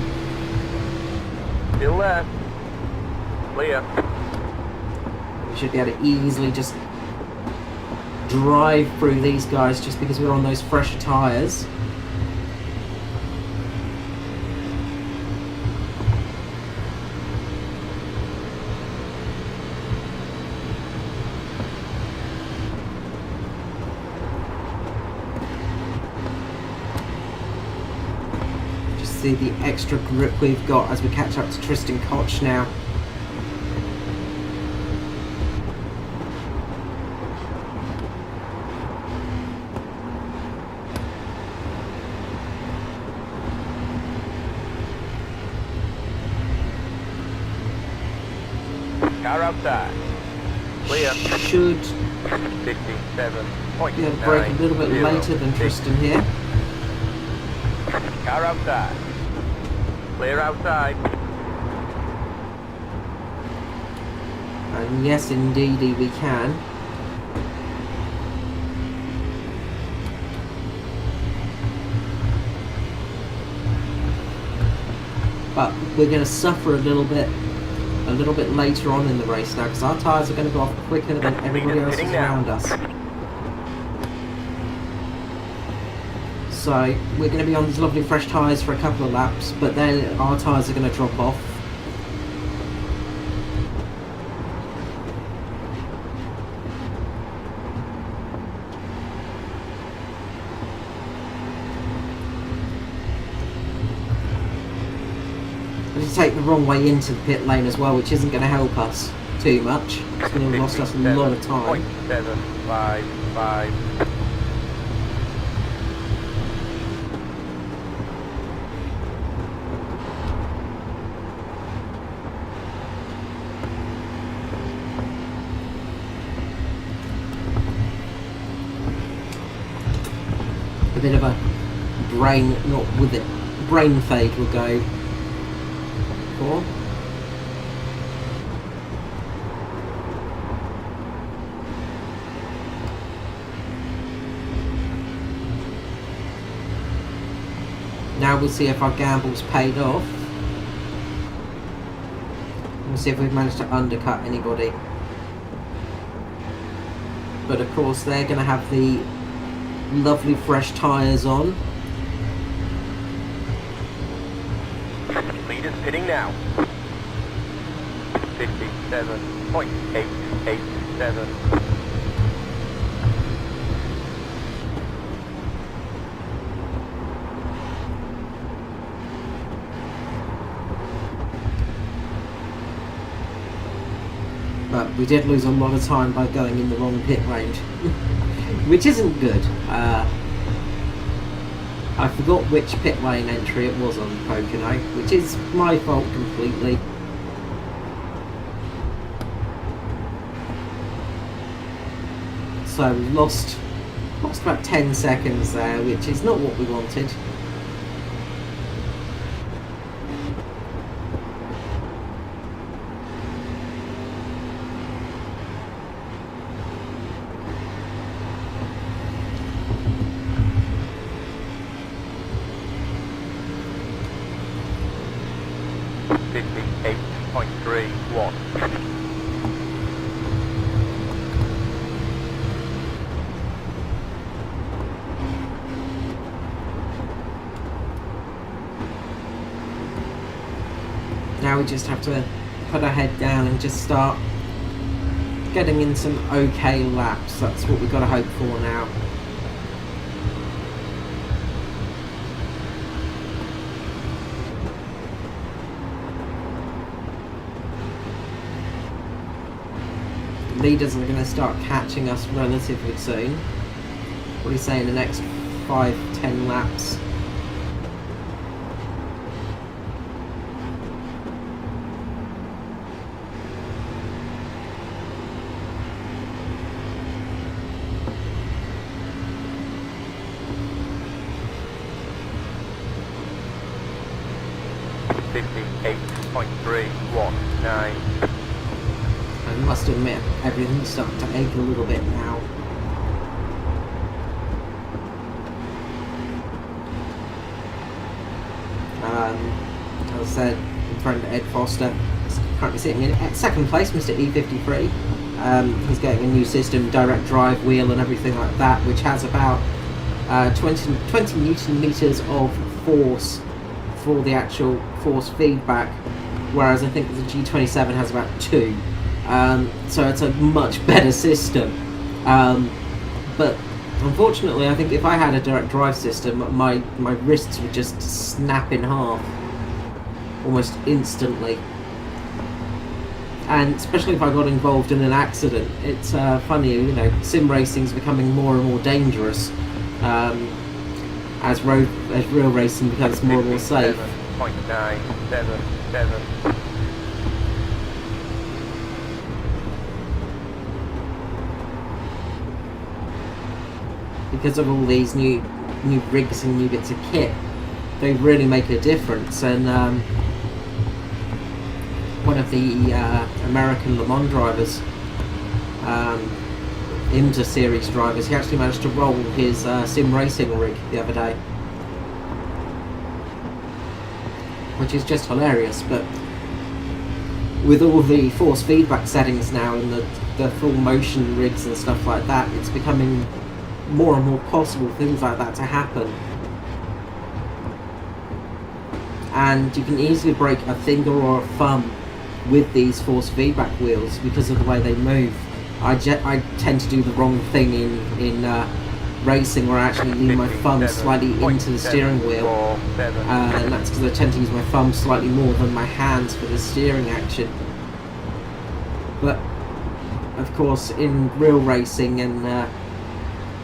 Still there. Clear. We should be able to easily just drive through these guys just because we're on those fresher tyres. See the extra grip we've got as we catch up to Tristan Koch now. Car outside. Clear. Should 57.9. be able to brake a little bit later than Tristan here. Car outside. Clear outside. And yes, indeedy, we can. But we're going to suffer a little bit later on in the race now, because our tyres are going to go off quicker than everybody else around us. So we're going to be on these lovely fresh tyres for a couple of laps, but then our tyres are going to drop off. We take the wrong way into the pit lane as well, which isn't going to help us too much. It's going to have lost us a lot of time. 0.755. A bit of a brain fade will go for. Now now we'll see if our gamble's paid off. We'll see if we've managed to undercut anybody. But of course they're going to have the lovely fresh tyres on. Leaders pitting now. 57.887. But we did lose a lot of time by going in the wrong pit range, which isn't good. I forgot which pit lane entry it was on Pocono, which is my fault completely. So we lost about 10 seconds there, which is not what we wanted. Now we just have to put our head down and just start getting in some okay laps. That's what we've got to hope for now. Leaders are going to start catching us relatively soon. What do you say in the next 5-10 laps? I must admit, everything's starting to ache a little bit now. As I said, my friend Ed Foster is currently sitting in at second place, Mr. E53. He's getting a new system, direct drive wheel and everything like that, which has about 20 Newton meters of force for the actual force feedback, whereas I think the G27 has about 2. So it's a much better system. But unfortunately, I think if I had a direct drive system, my wrists would just snap in half almost instantly. And especially if I got involved in an accident. It's funny, you know, sim racing is becoming more and more dangerous as real racing becomes more and more safe. 0.977. Because of all these new rigs and new bits of kit, they really make a difference. And one of the American Le Mans drivers, IMSA series drivers, he actually managed to roll his sim racing rig the other day, which is just hilarious. But with all the force feedback settings now and the full motion rigs and stuff like that, it's becoming more and more possible things like that to happen. And you can easily break a finger or a thumb with these force feedback wheels because of the way they move. I tend to do the wrong thing in racing, where I actually lean my thumb slightly into the steering wheel, and that's because I tend to use my thumb slightly more than my hands for the steering action. But of course, in real racing and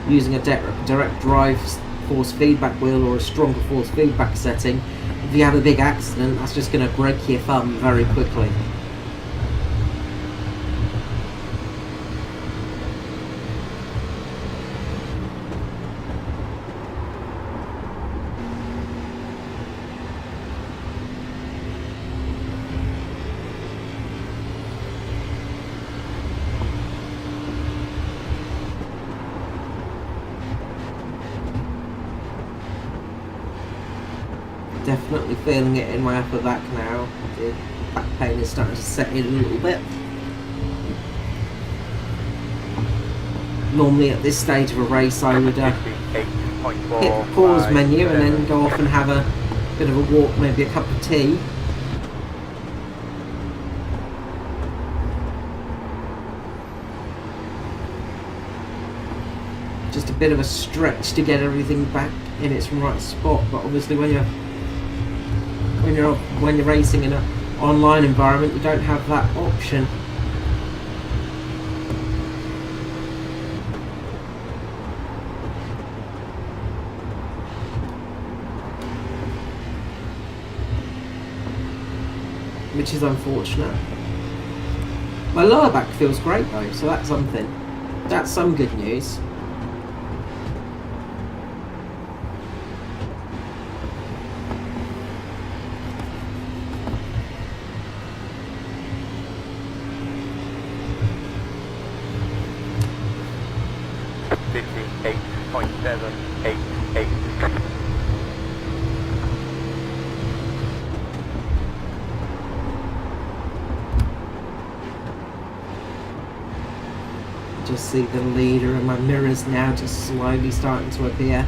using a direct drive force feedback wheel or a stronger force feedback setting, if you have a big accident, that's just going to break your thumb very quickly. feeling it in my upper back now. The back pain is starting to set in a little bit. Normally at this stage of a race I would hit the pause menu and then go off and have a bit of a walk, maybe a cup of tea. Just a bit of a stretch to get everything back in its right spot, but obviously when you're racing in an online environment you don't have that option. Which is unfortunate. My lower back feels great though, so that's something. That's some good news. Just see the leader and my mirrors now just slowly starting to appear.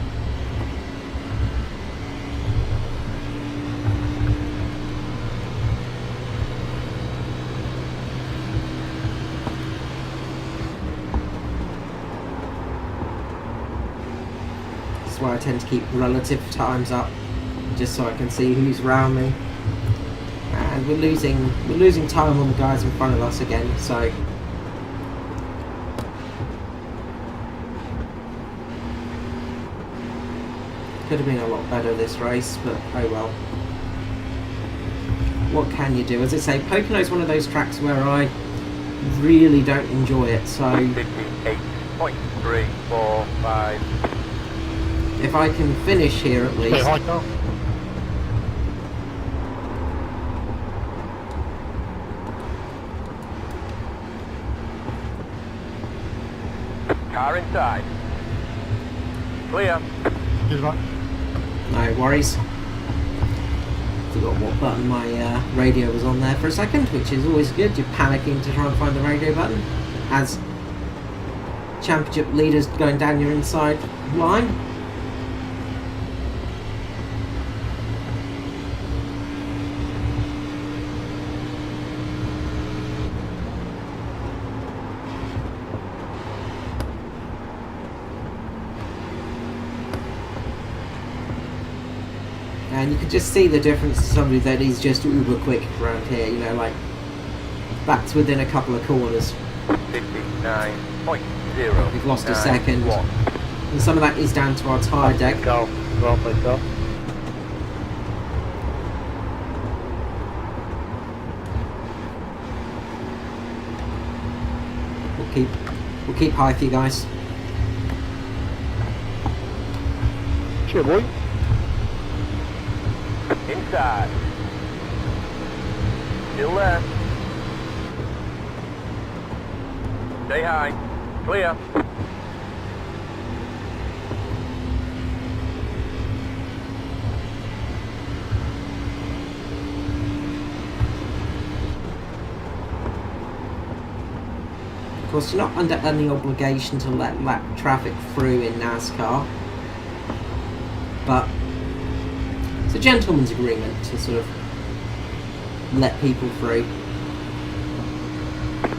This is why I tend to keep relative times up, just so I can see who's around me. And we're losing time on the guys in front of us again, so could have been a lot better this race, but oh well. What can you do? As I say, Pocono is one of those tracks where I really don't enjoy it, so 58.345. if I can finish here at least. Car inside. Clear. No worries. Forgot what button my radio was on there for a second, which is always good. You're panicking to try and find the radio button as championship leaders going down your inside line. And you can just see the difference to somebody that is just uber quick around here, you know, like that's within a couple of corners. 59.0. We've lost a second. And some of that is down to our tyre deck. Go. Well played, go. We'll keep high for you guys. Sure, boy. Inside. Still there. Stay high. Clear. Of course, you're not under any obligation to let traffic through in NASCAR, but it's a gentleman's agreement to sort of let people through.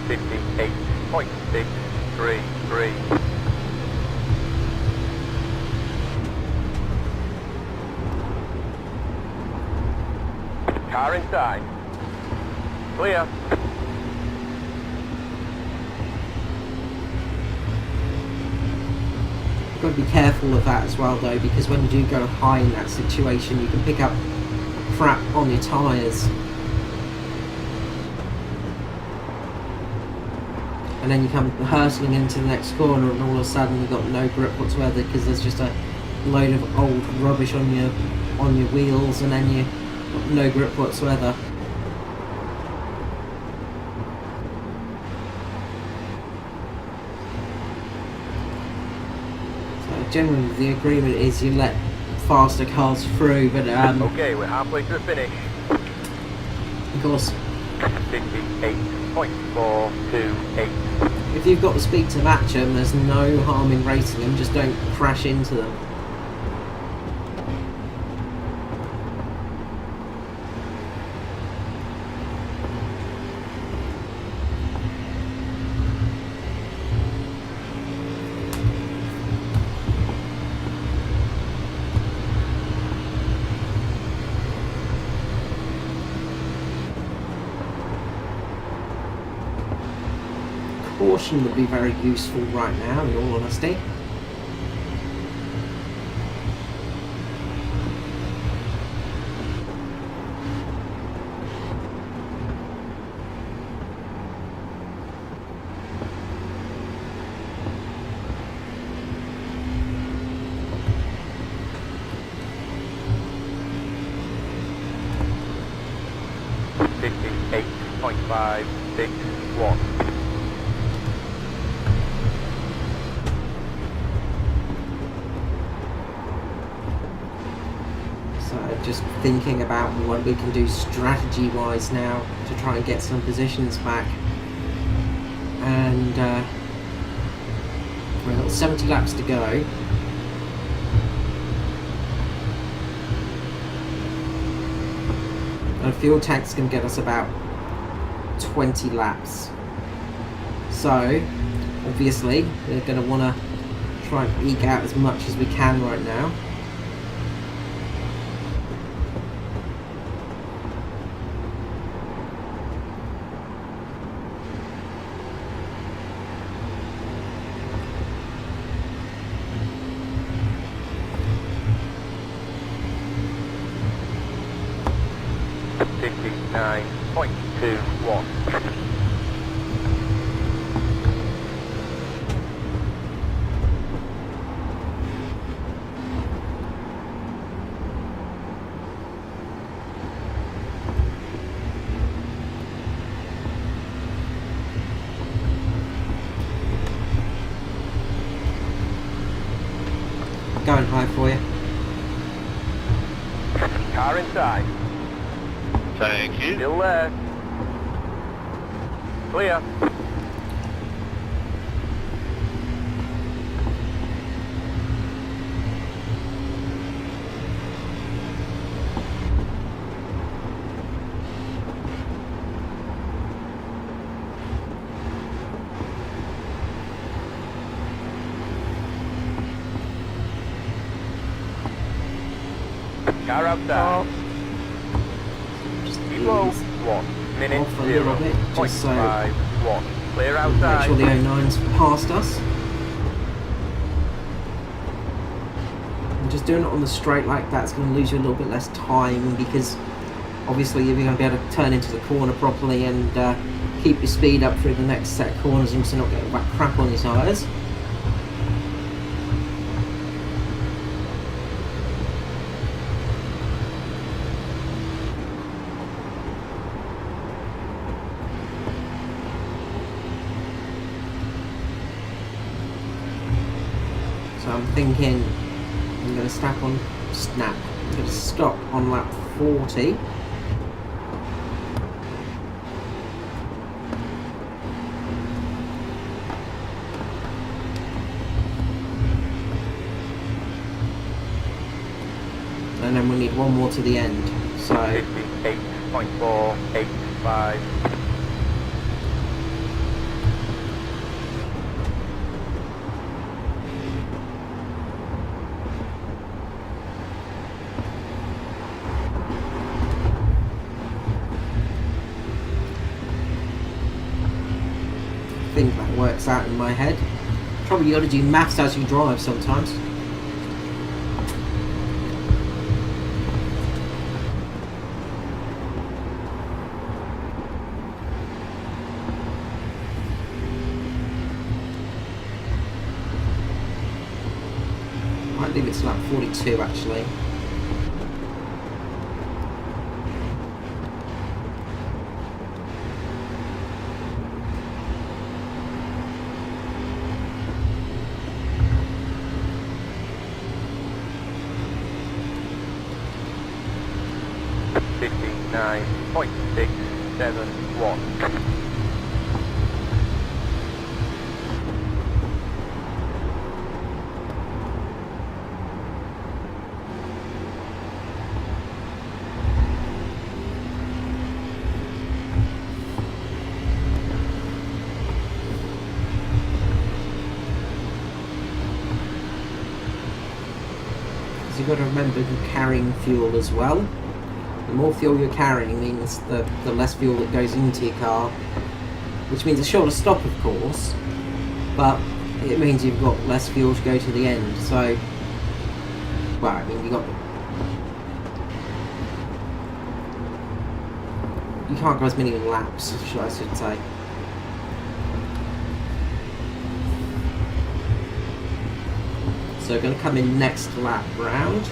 58.633. Car inside. Clear. You've got to be careful of that as well though, because when you do go high in that situation you can pick up crap on your tyres. And then you come hurtling into the next corner and all of a sudden you've got no grip whatsoever because there's just a load of old rubbish on your wheels, and then you've got no grip whatsoever. Generally the agreement is you let faster cars through, but Okay, we're halfway to the finish. of course, 58.428. if you've got the speed to match them, there's no harm in racing them, just don't crash into them. Caution would be very useful right now, in all honesty. $58.561. So just thinking about what we can do strategy wise now to try and get some positions back. And we've got 70 laps to go. And a fuel tank's going to get us about 20 laps. So obviously we're going to want to try and eke out as much as we can right now. $59.21. Going high for you. Car inside. Thank you. Still there. Clear. Car outside. Just Keep low. ease 1 minute off a little bit, just so 0.51. Clear make outside. sure the 09's passed us. And just doing it on the straight like that's going to lose you a little bit less time, because obviously you're going to be able to turn into the corner properly and keep your speed up through the next set of corners and also not get whack crap on your tyres. So I'm thinking I'm going to I'm going to stop on lap 40. And then we need one more to the end. So 58.485. I think that works out in my head. Probably got to do maths as you drive sometimes. Might leave it to lap 42 actually. 49.671. You've got to remember you're carrying fuel as well. The more fuel you're carrying means the less fuel that goes into your car, which means a shorter stop, of course, but it means you've got less fuel to go to the end. So, well, I mean, you can't go as many laps, I should say. So we're going to come in next lap round.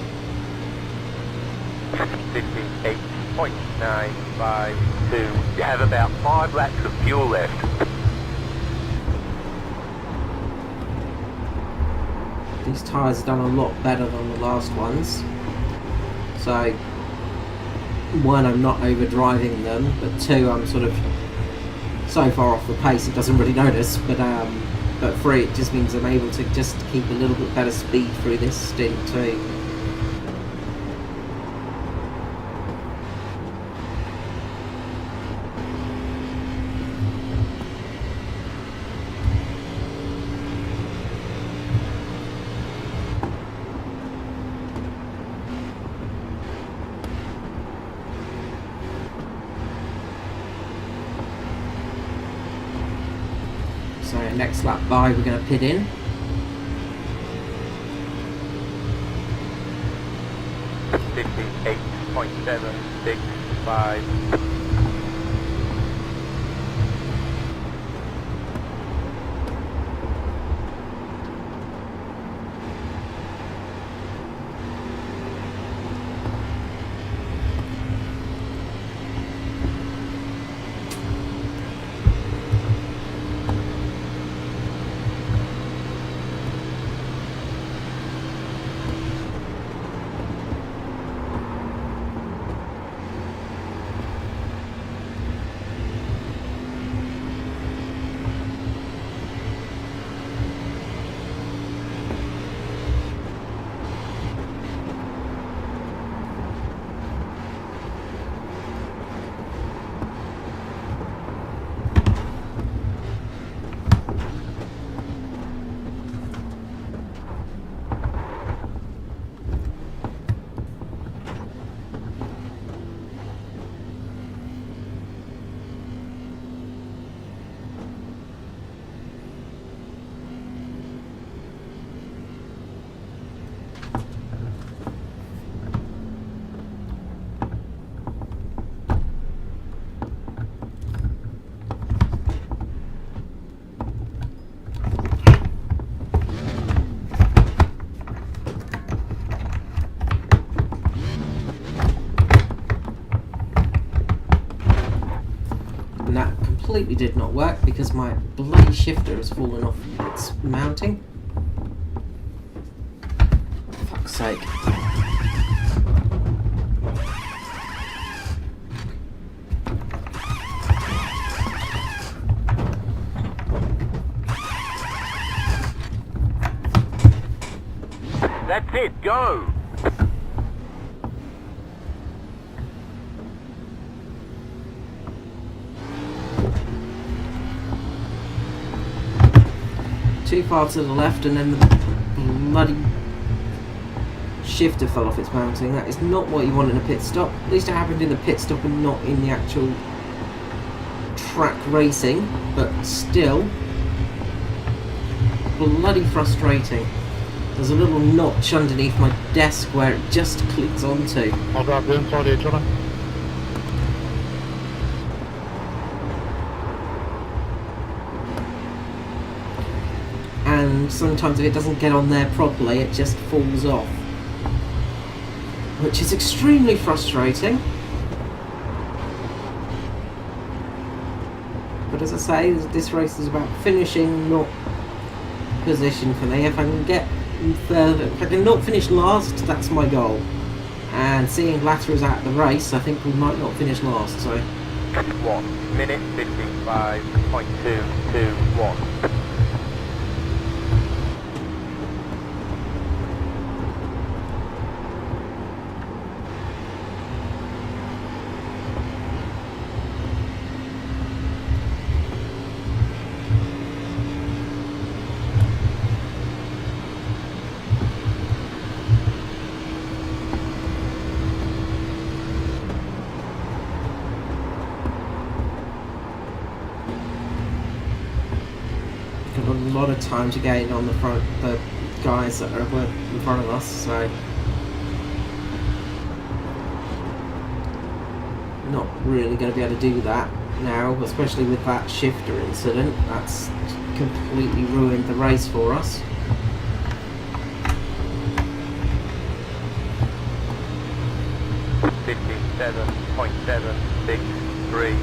58.952. You have about 5 laps of fuel left. These tyres have done a lot better than the last ones. So, 1, I'm not overdriving them, but 2, I'm sort of so far off the pace it doesn't really notice, but 3, it just means I'm able to just keep a little bit better speed through this stint too. So next lap by, we're going to pit in. .765. And that completely did not work because my bloody shifter has fallen off its mounting. For fuck's sake. That's it, go! Too far to the left, and then the bloody shifter fell off its mounting. That is not what you want in a pit stop. At least it happened in the pit stop and not in the actual track racing, but still bloody frustrating. There's a little notch underneath my desk where it just clicks onto. I'll grab the inside here, Johnny. And sometimes if it doesn't get on there properly, it just falls off, which is extremely frustrating. But as I say, this race is about finishing, not position for me. If I can get further, if I can not finish last, that's my goal. And seeing Latter's at the race, I think we might not finish last, so... 1 minute 55.221. Got a lot of time to gain on the front, the guys that are in front of us, so... Not really going to be able to do that now, especially with that shifter incident. That's completely ruined the race for us. .763.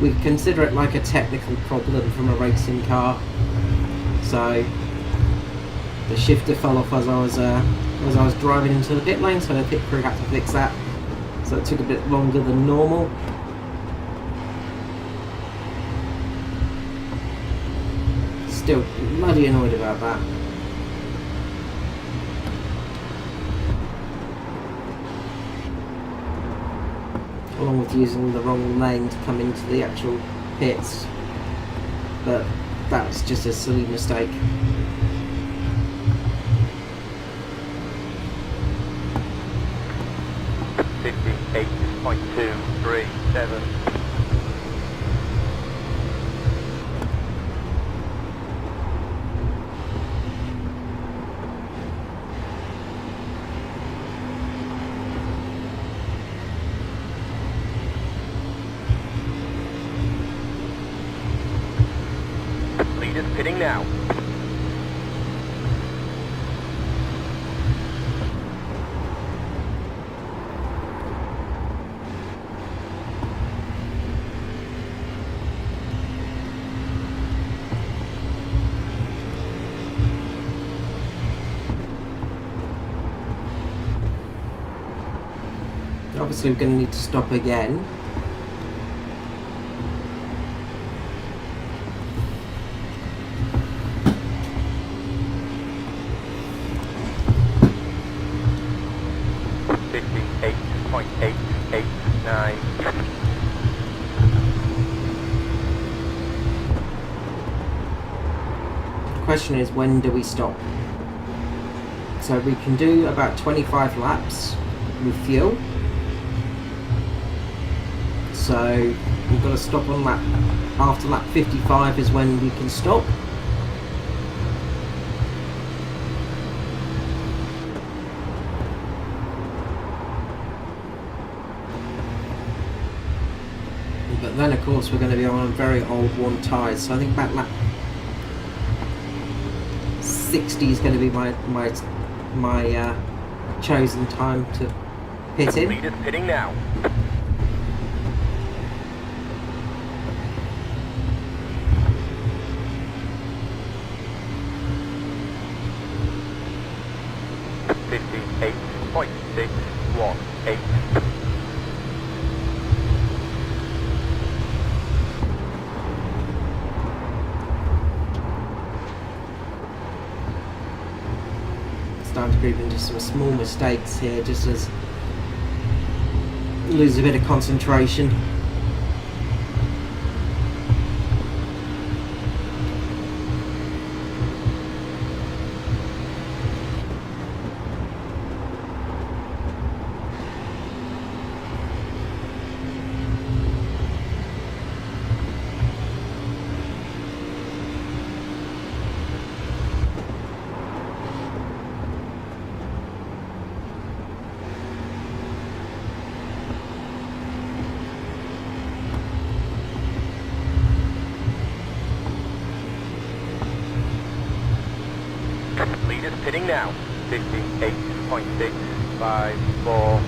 We consider it like a technical problem from a racing car. So the shifter fell off as I was driving into the pit lane, so the pit crew had to fix that. So it took a bit longer than normal. Still bloody annoyed about that. Along with using the wrong lane to come into the actual pits, but that was just a silly mistake. .237. Leaders pitting now. Obviously we're going to need to stop again. .889. The question is, when do we stop? So we can do about 25 laps with fuel. So we've got to stop on lap, after lap 55 is when we can stop. But then of course we're going to be on very old worn tyres, so I think about lap 60 is going to be my chosen time to pit in. Leaders pitting now. .618. Starting to creep into some small mistakes here, just as lose a bit of concentration. Leaders pitting now. 58.654.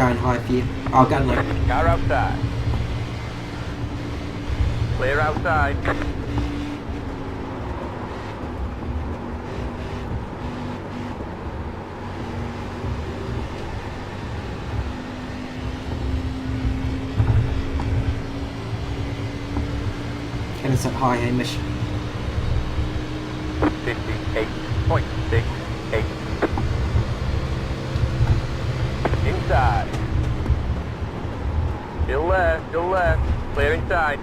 going high for you. I'll go low. Car outside. Clear outside. Getting set high, Hamish. 58.68. Inside. Still there. Clear inside.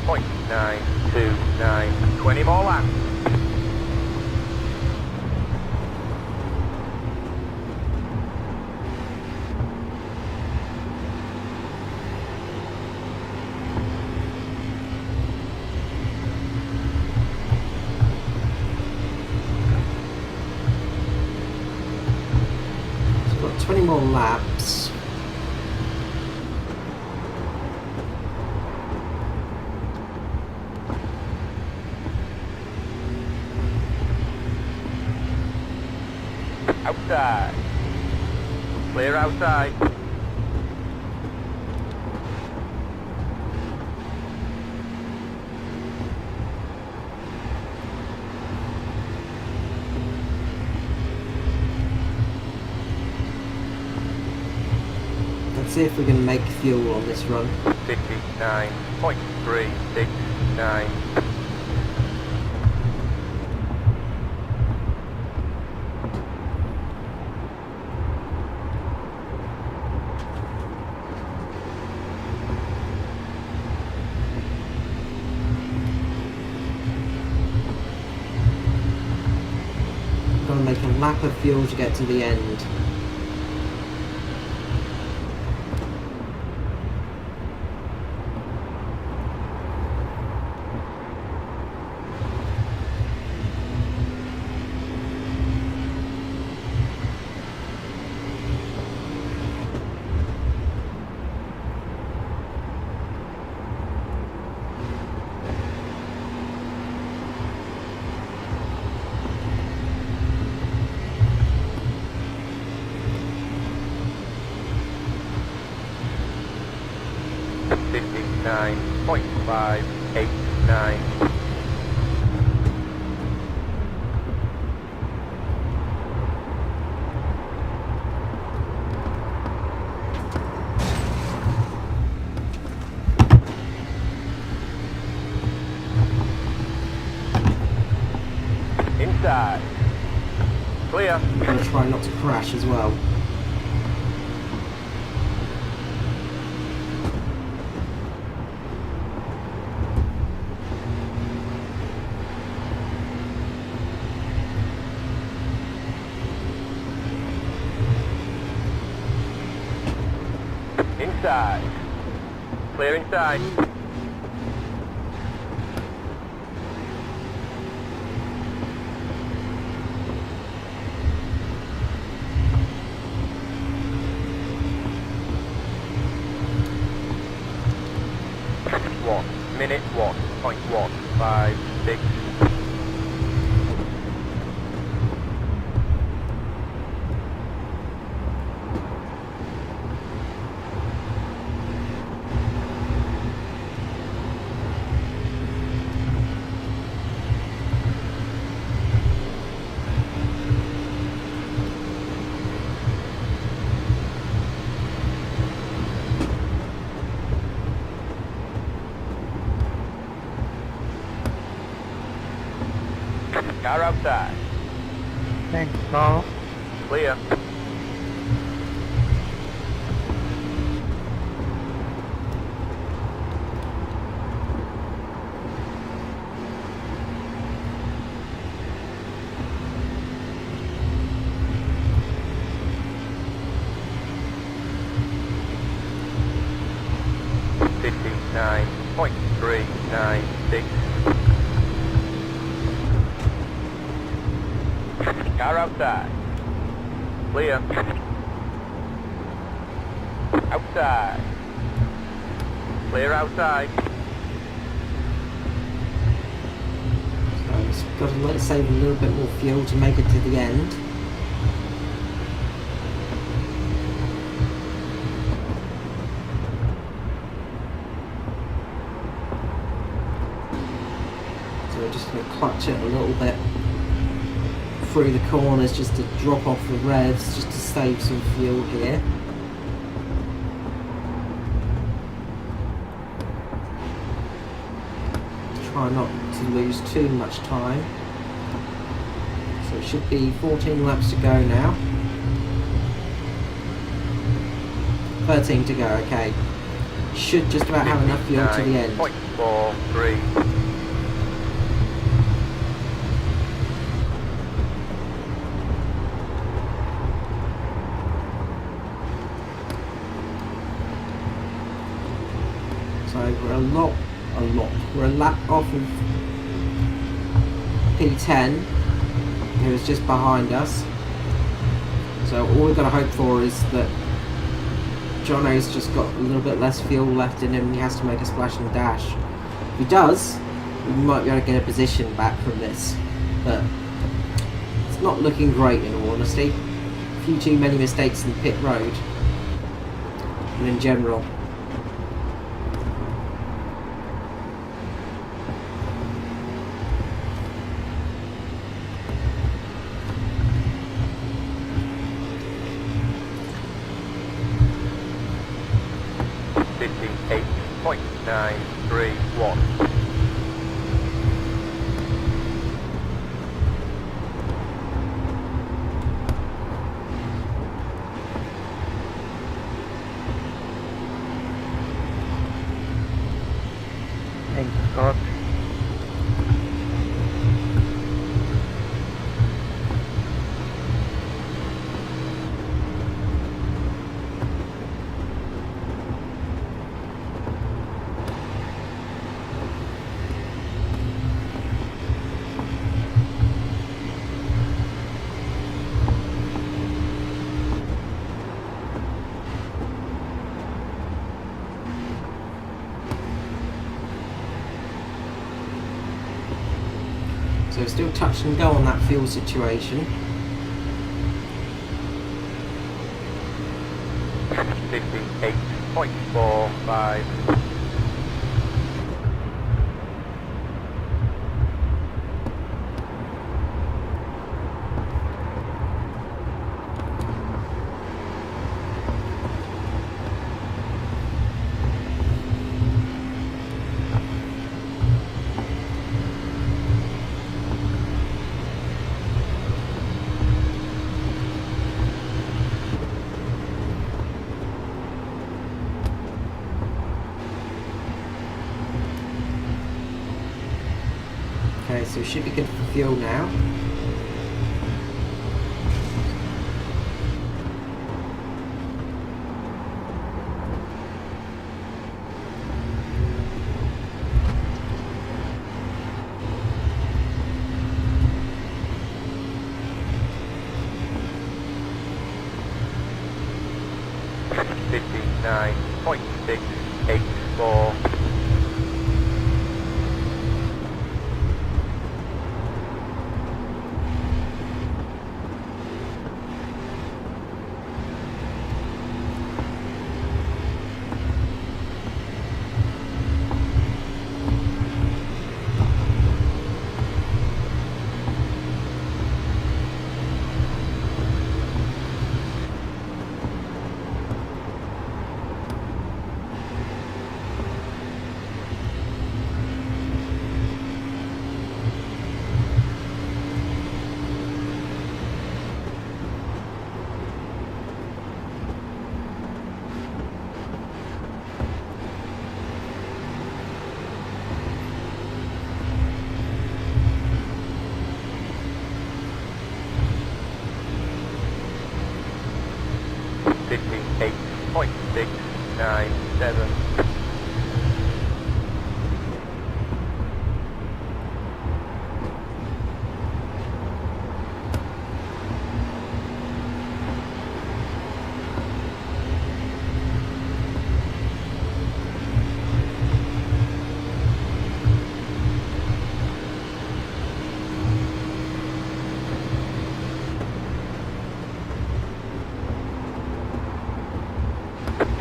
.929. 20 more laps. So we've got 20 more laps. Outside. Clear outside. Let's see if we can make fuel on this run. 59.369. Got to make a lap of fuel to get to the end. .589. Inside. Clear. I'm going to try not to crash as well. Inside. Clear inside. Minute 1.156. Car outside. Thanks, Carl. Clear. Nine point 396. Car outside. Clear. Outside. Clear outside. So it's got to save a little bit more fuel to make it to the end. So we're just going to clutch it a little bit through the corners just to drop off the revs, just to save some fuel here. Try not to lose too much time. So it should be 14 laps to go now. 13 to go, okay. Should just about have enough fuel to the end. 0.43. So we're we're a lap off of P10, who is just behind us. So all we've got to hope for is that Jono's just got a little bit less fuel left in him and he has to make a splash and dash. If he does, we might be able to get a position back from this, but it's not looking great in all honesty. A few too many mistakes in pit road and in general. .931. ANZCAR. So still touch and go on that fuel situation. 58.45. Okay, so we should be good for fuel now. .684. 697.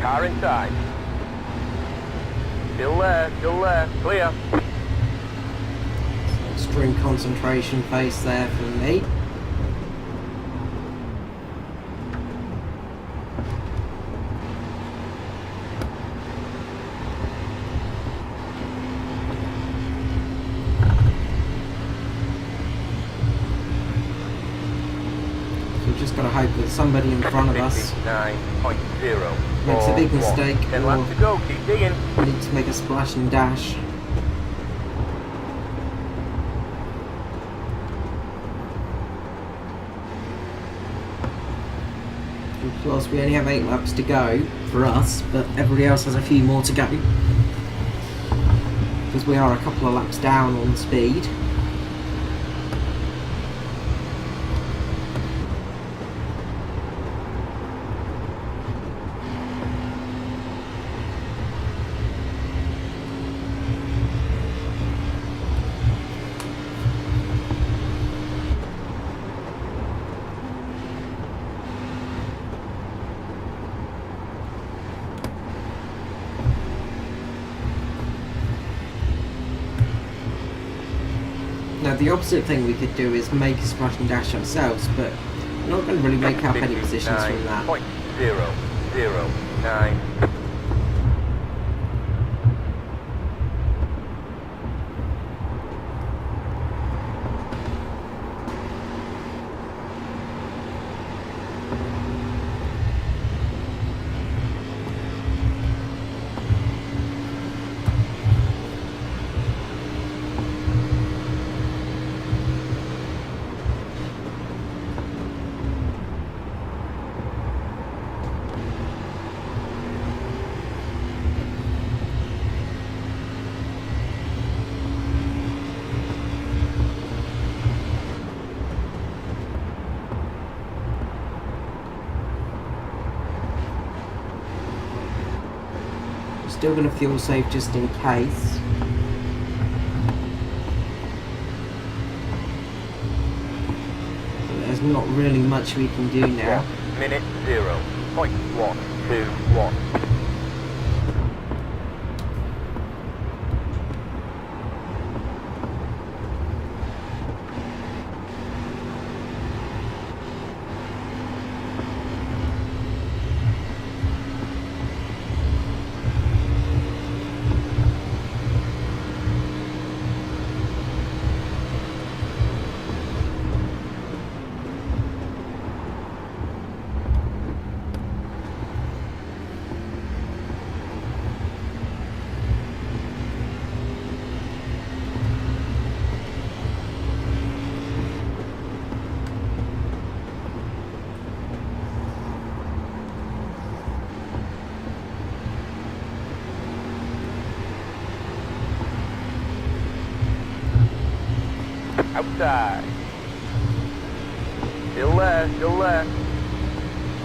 Car inside. Still there, clear. Extreme concentration face there for me. So we've just got to hope that somebody in front of us 59.0. makes a big mistake 10 or laps to go, keep digging. need to make a splash and dash. Of course, we only have 8 laps to go for us, but everybody else has a few more to go. Because we are a couple of laps down on speed. Now the opposite thing we could do is make a splash and dash ourselves, but we're not going to really make up any positions from that. 59.009. Still going to fuel save just in case. But there's not really much we can do now. 1 minute 0.121. Outside. Still there.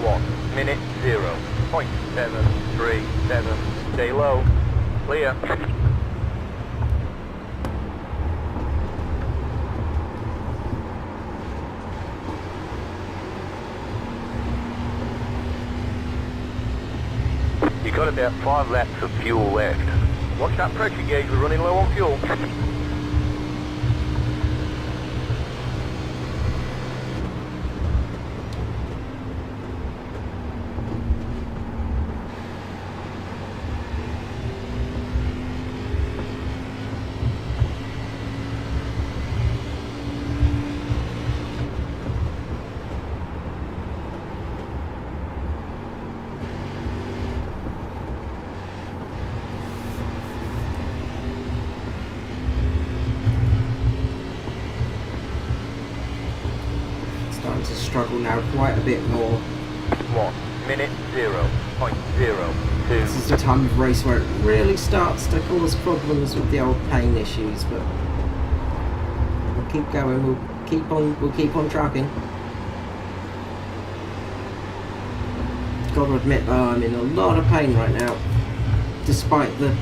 1 minute 0.737. Stay low. Clear. You got about 5 laps of fuel left. Watch that pressure gauge, we're running low on fuel. Starting to struggle now quite a bit more. 1 minute 0.0 This is the time of race where it really starts to cause problems with the old pain issues, but we'll keep going. We'll keep on trucking. Got to admit though, I'm in a lot of pain right now, despite the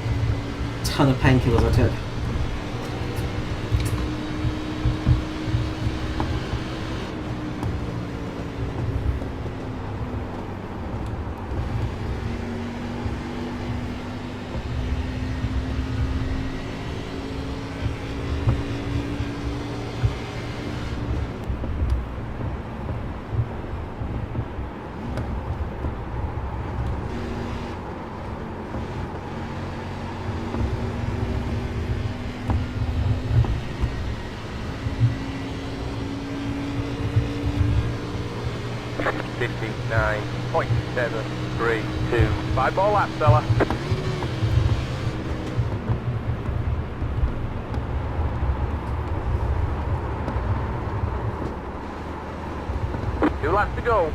ton of painkillers I took. .732. 5 ball lap, fella. Two laps to go.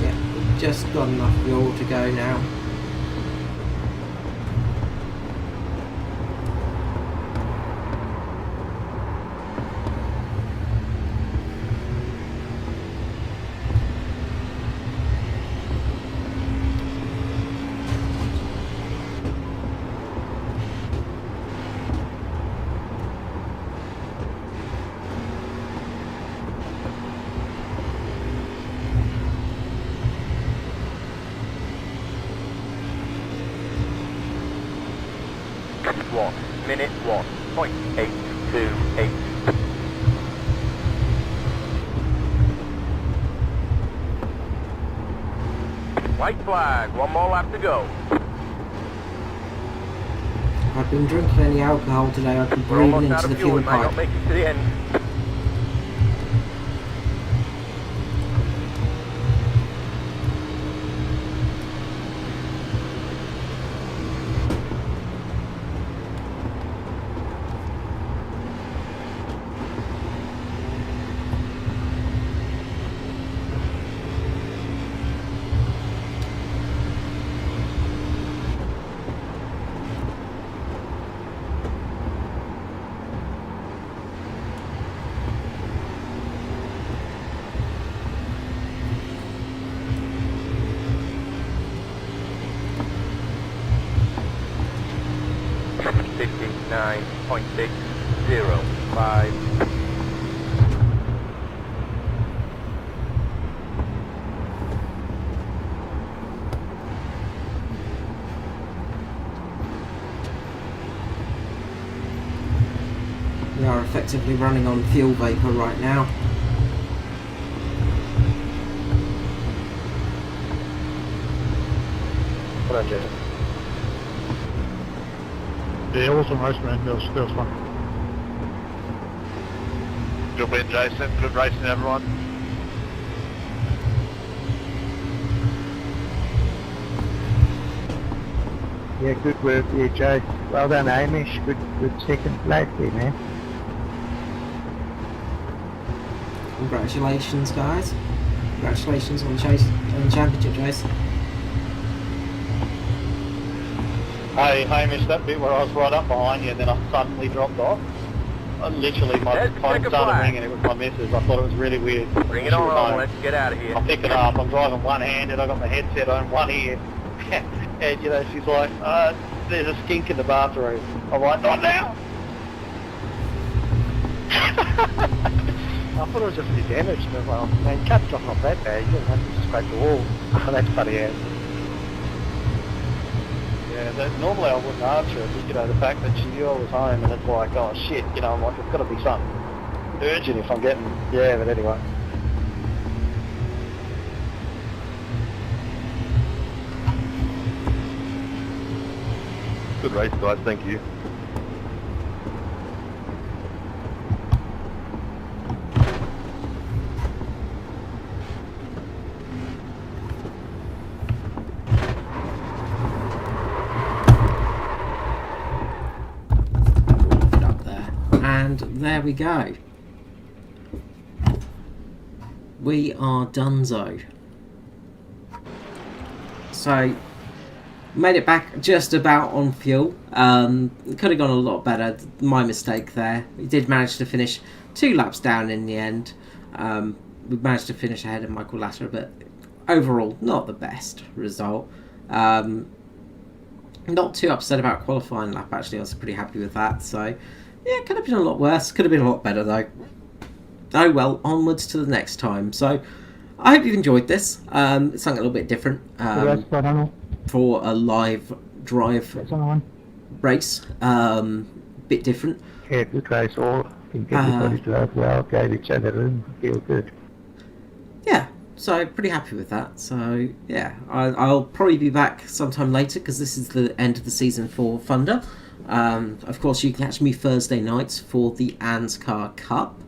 Yeah, we've just got enough fuel to go now. Minute 1.828. White flag, one more lap to go. If I'd been drinking any alcohol today, I'd be We're breathing almost out into the of fuel, fuel we might not pipe. make it to the end. .605. We are effectively running on fuel vapor right now. What I did. Yeah, awesome race, man. That was fun. Good win, Jason. Good racing, everyone. Yeah, good work there, Joe. Well done, Hamish. Good second place there, man. Congratulations, guys. Congratulations on the championship, Jace. Hey, Hamish, that bit where I was right up behind you and then I suddenly dropped off. Literally, my There's the phone checkered started flag. ringing. It was my missus. I thought it was really weird. Bring it She was on, home. let's get out of here. I pick it up. I'm driving one-handed. I got my headset on one ear. And, you know, she's like, there's a skink in the bathroom. I'm like, not now! I thought it was just a bit damaged. And I was like, oh, man, cat's not that bad. You don't have to scrape the wall. Oh, that's funny out. Yeah, normally I wouldn't answer it, but, you know, the fact that she knew I was home and it's like, oh shit, you know, I'm like, it's got to be something urgent if I'm getting, yeah, but anyway. Good race, guys. Thank you. Put up there. And there we go. We are donezo. So, made it back just about on fuel. Could have gone a lot better. My mistake there. We did manage to finish 2 laps down in the end. We managed to finish ahead of Michael Lasser, but overall, not the best result. Not too upset about qualifying lap, actually. I was pretty happy with that. So, yeah, could have been a lot worse. Could have been a lot better, though. Oh well, onwards to the next time. So, I hope you've enjoyed this. It's something a little bit different for a live drive race. Bit different. Yeah, good race all. I think everybody drove well, gave each other room, feel good. Yeah, so pretty happy with that. So yeah, I'll probably be back sometime later because this is the end of the season for Thunder. Of course, you can catch me Thursday nights for the ANZCAR Cup.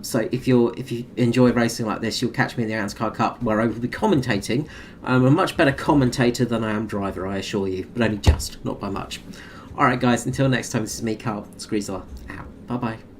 So if you enjoy racing like this, you'll catch me in the ANZCAR Cup, where I will be commentating. I'm a much better commentator than I am driver, I assure you, but only just, not by much. Alright guys, until next time, this is me, Carl Screezer, out. Bye bye.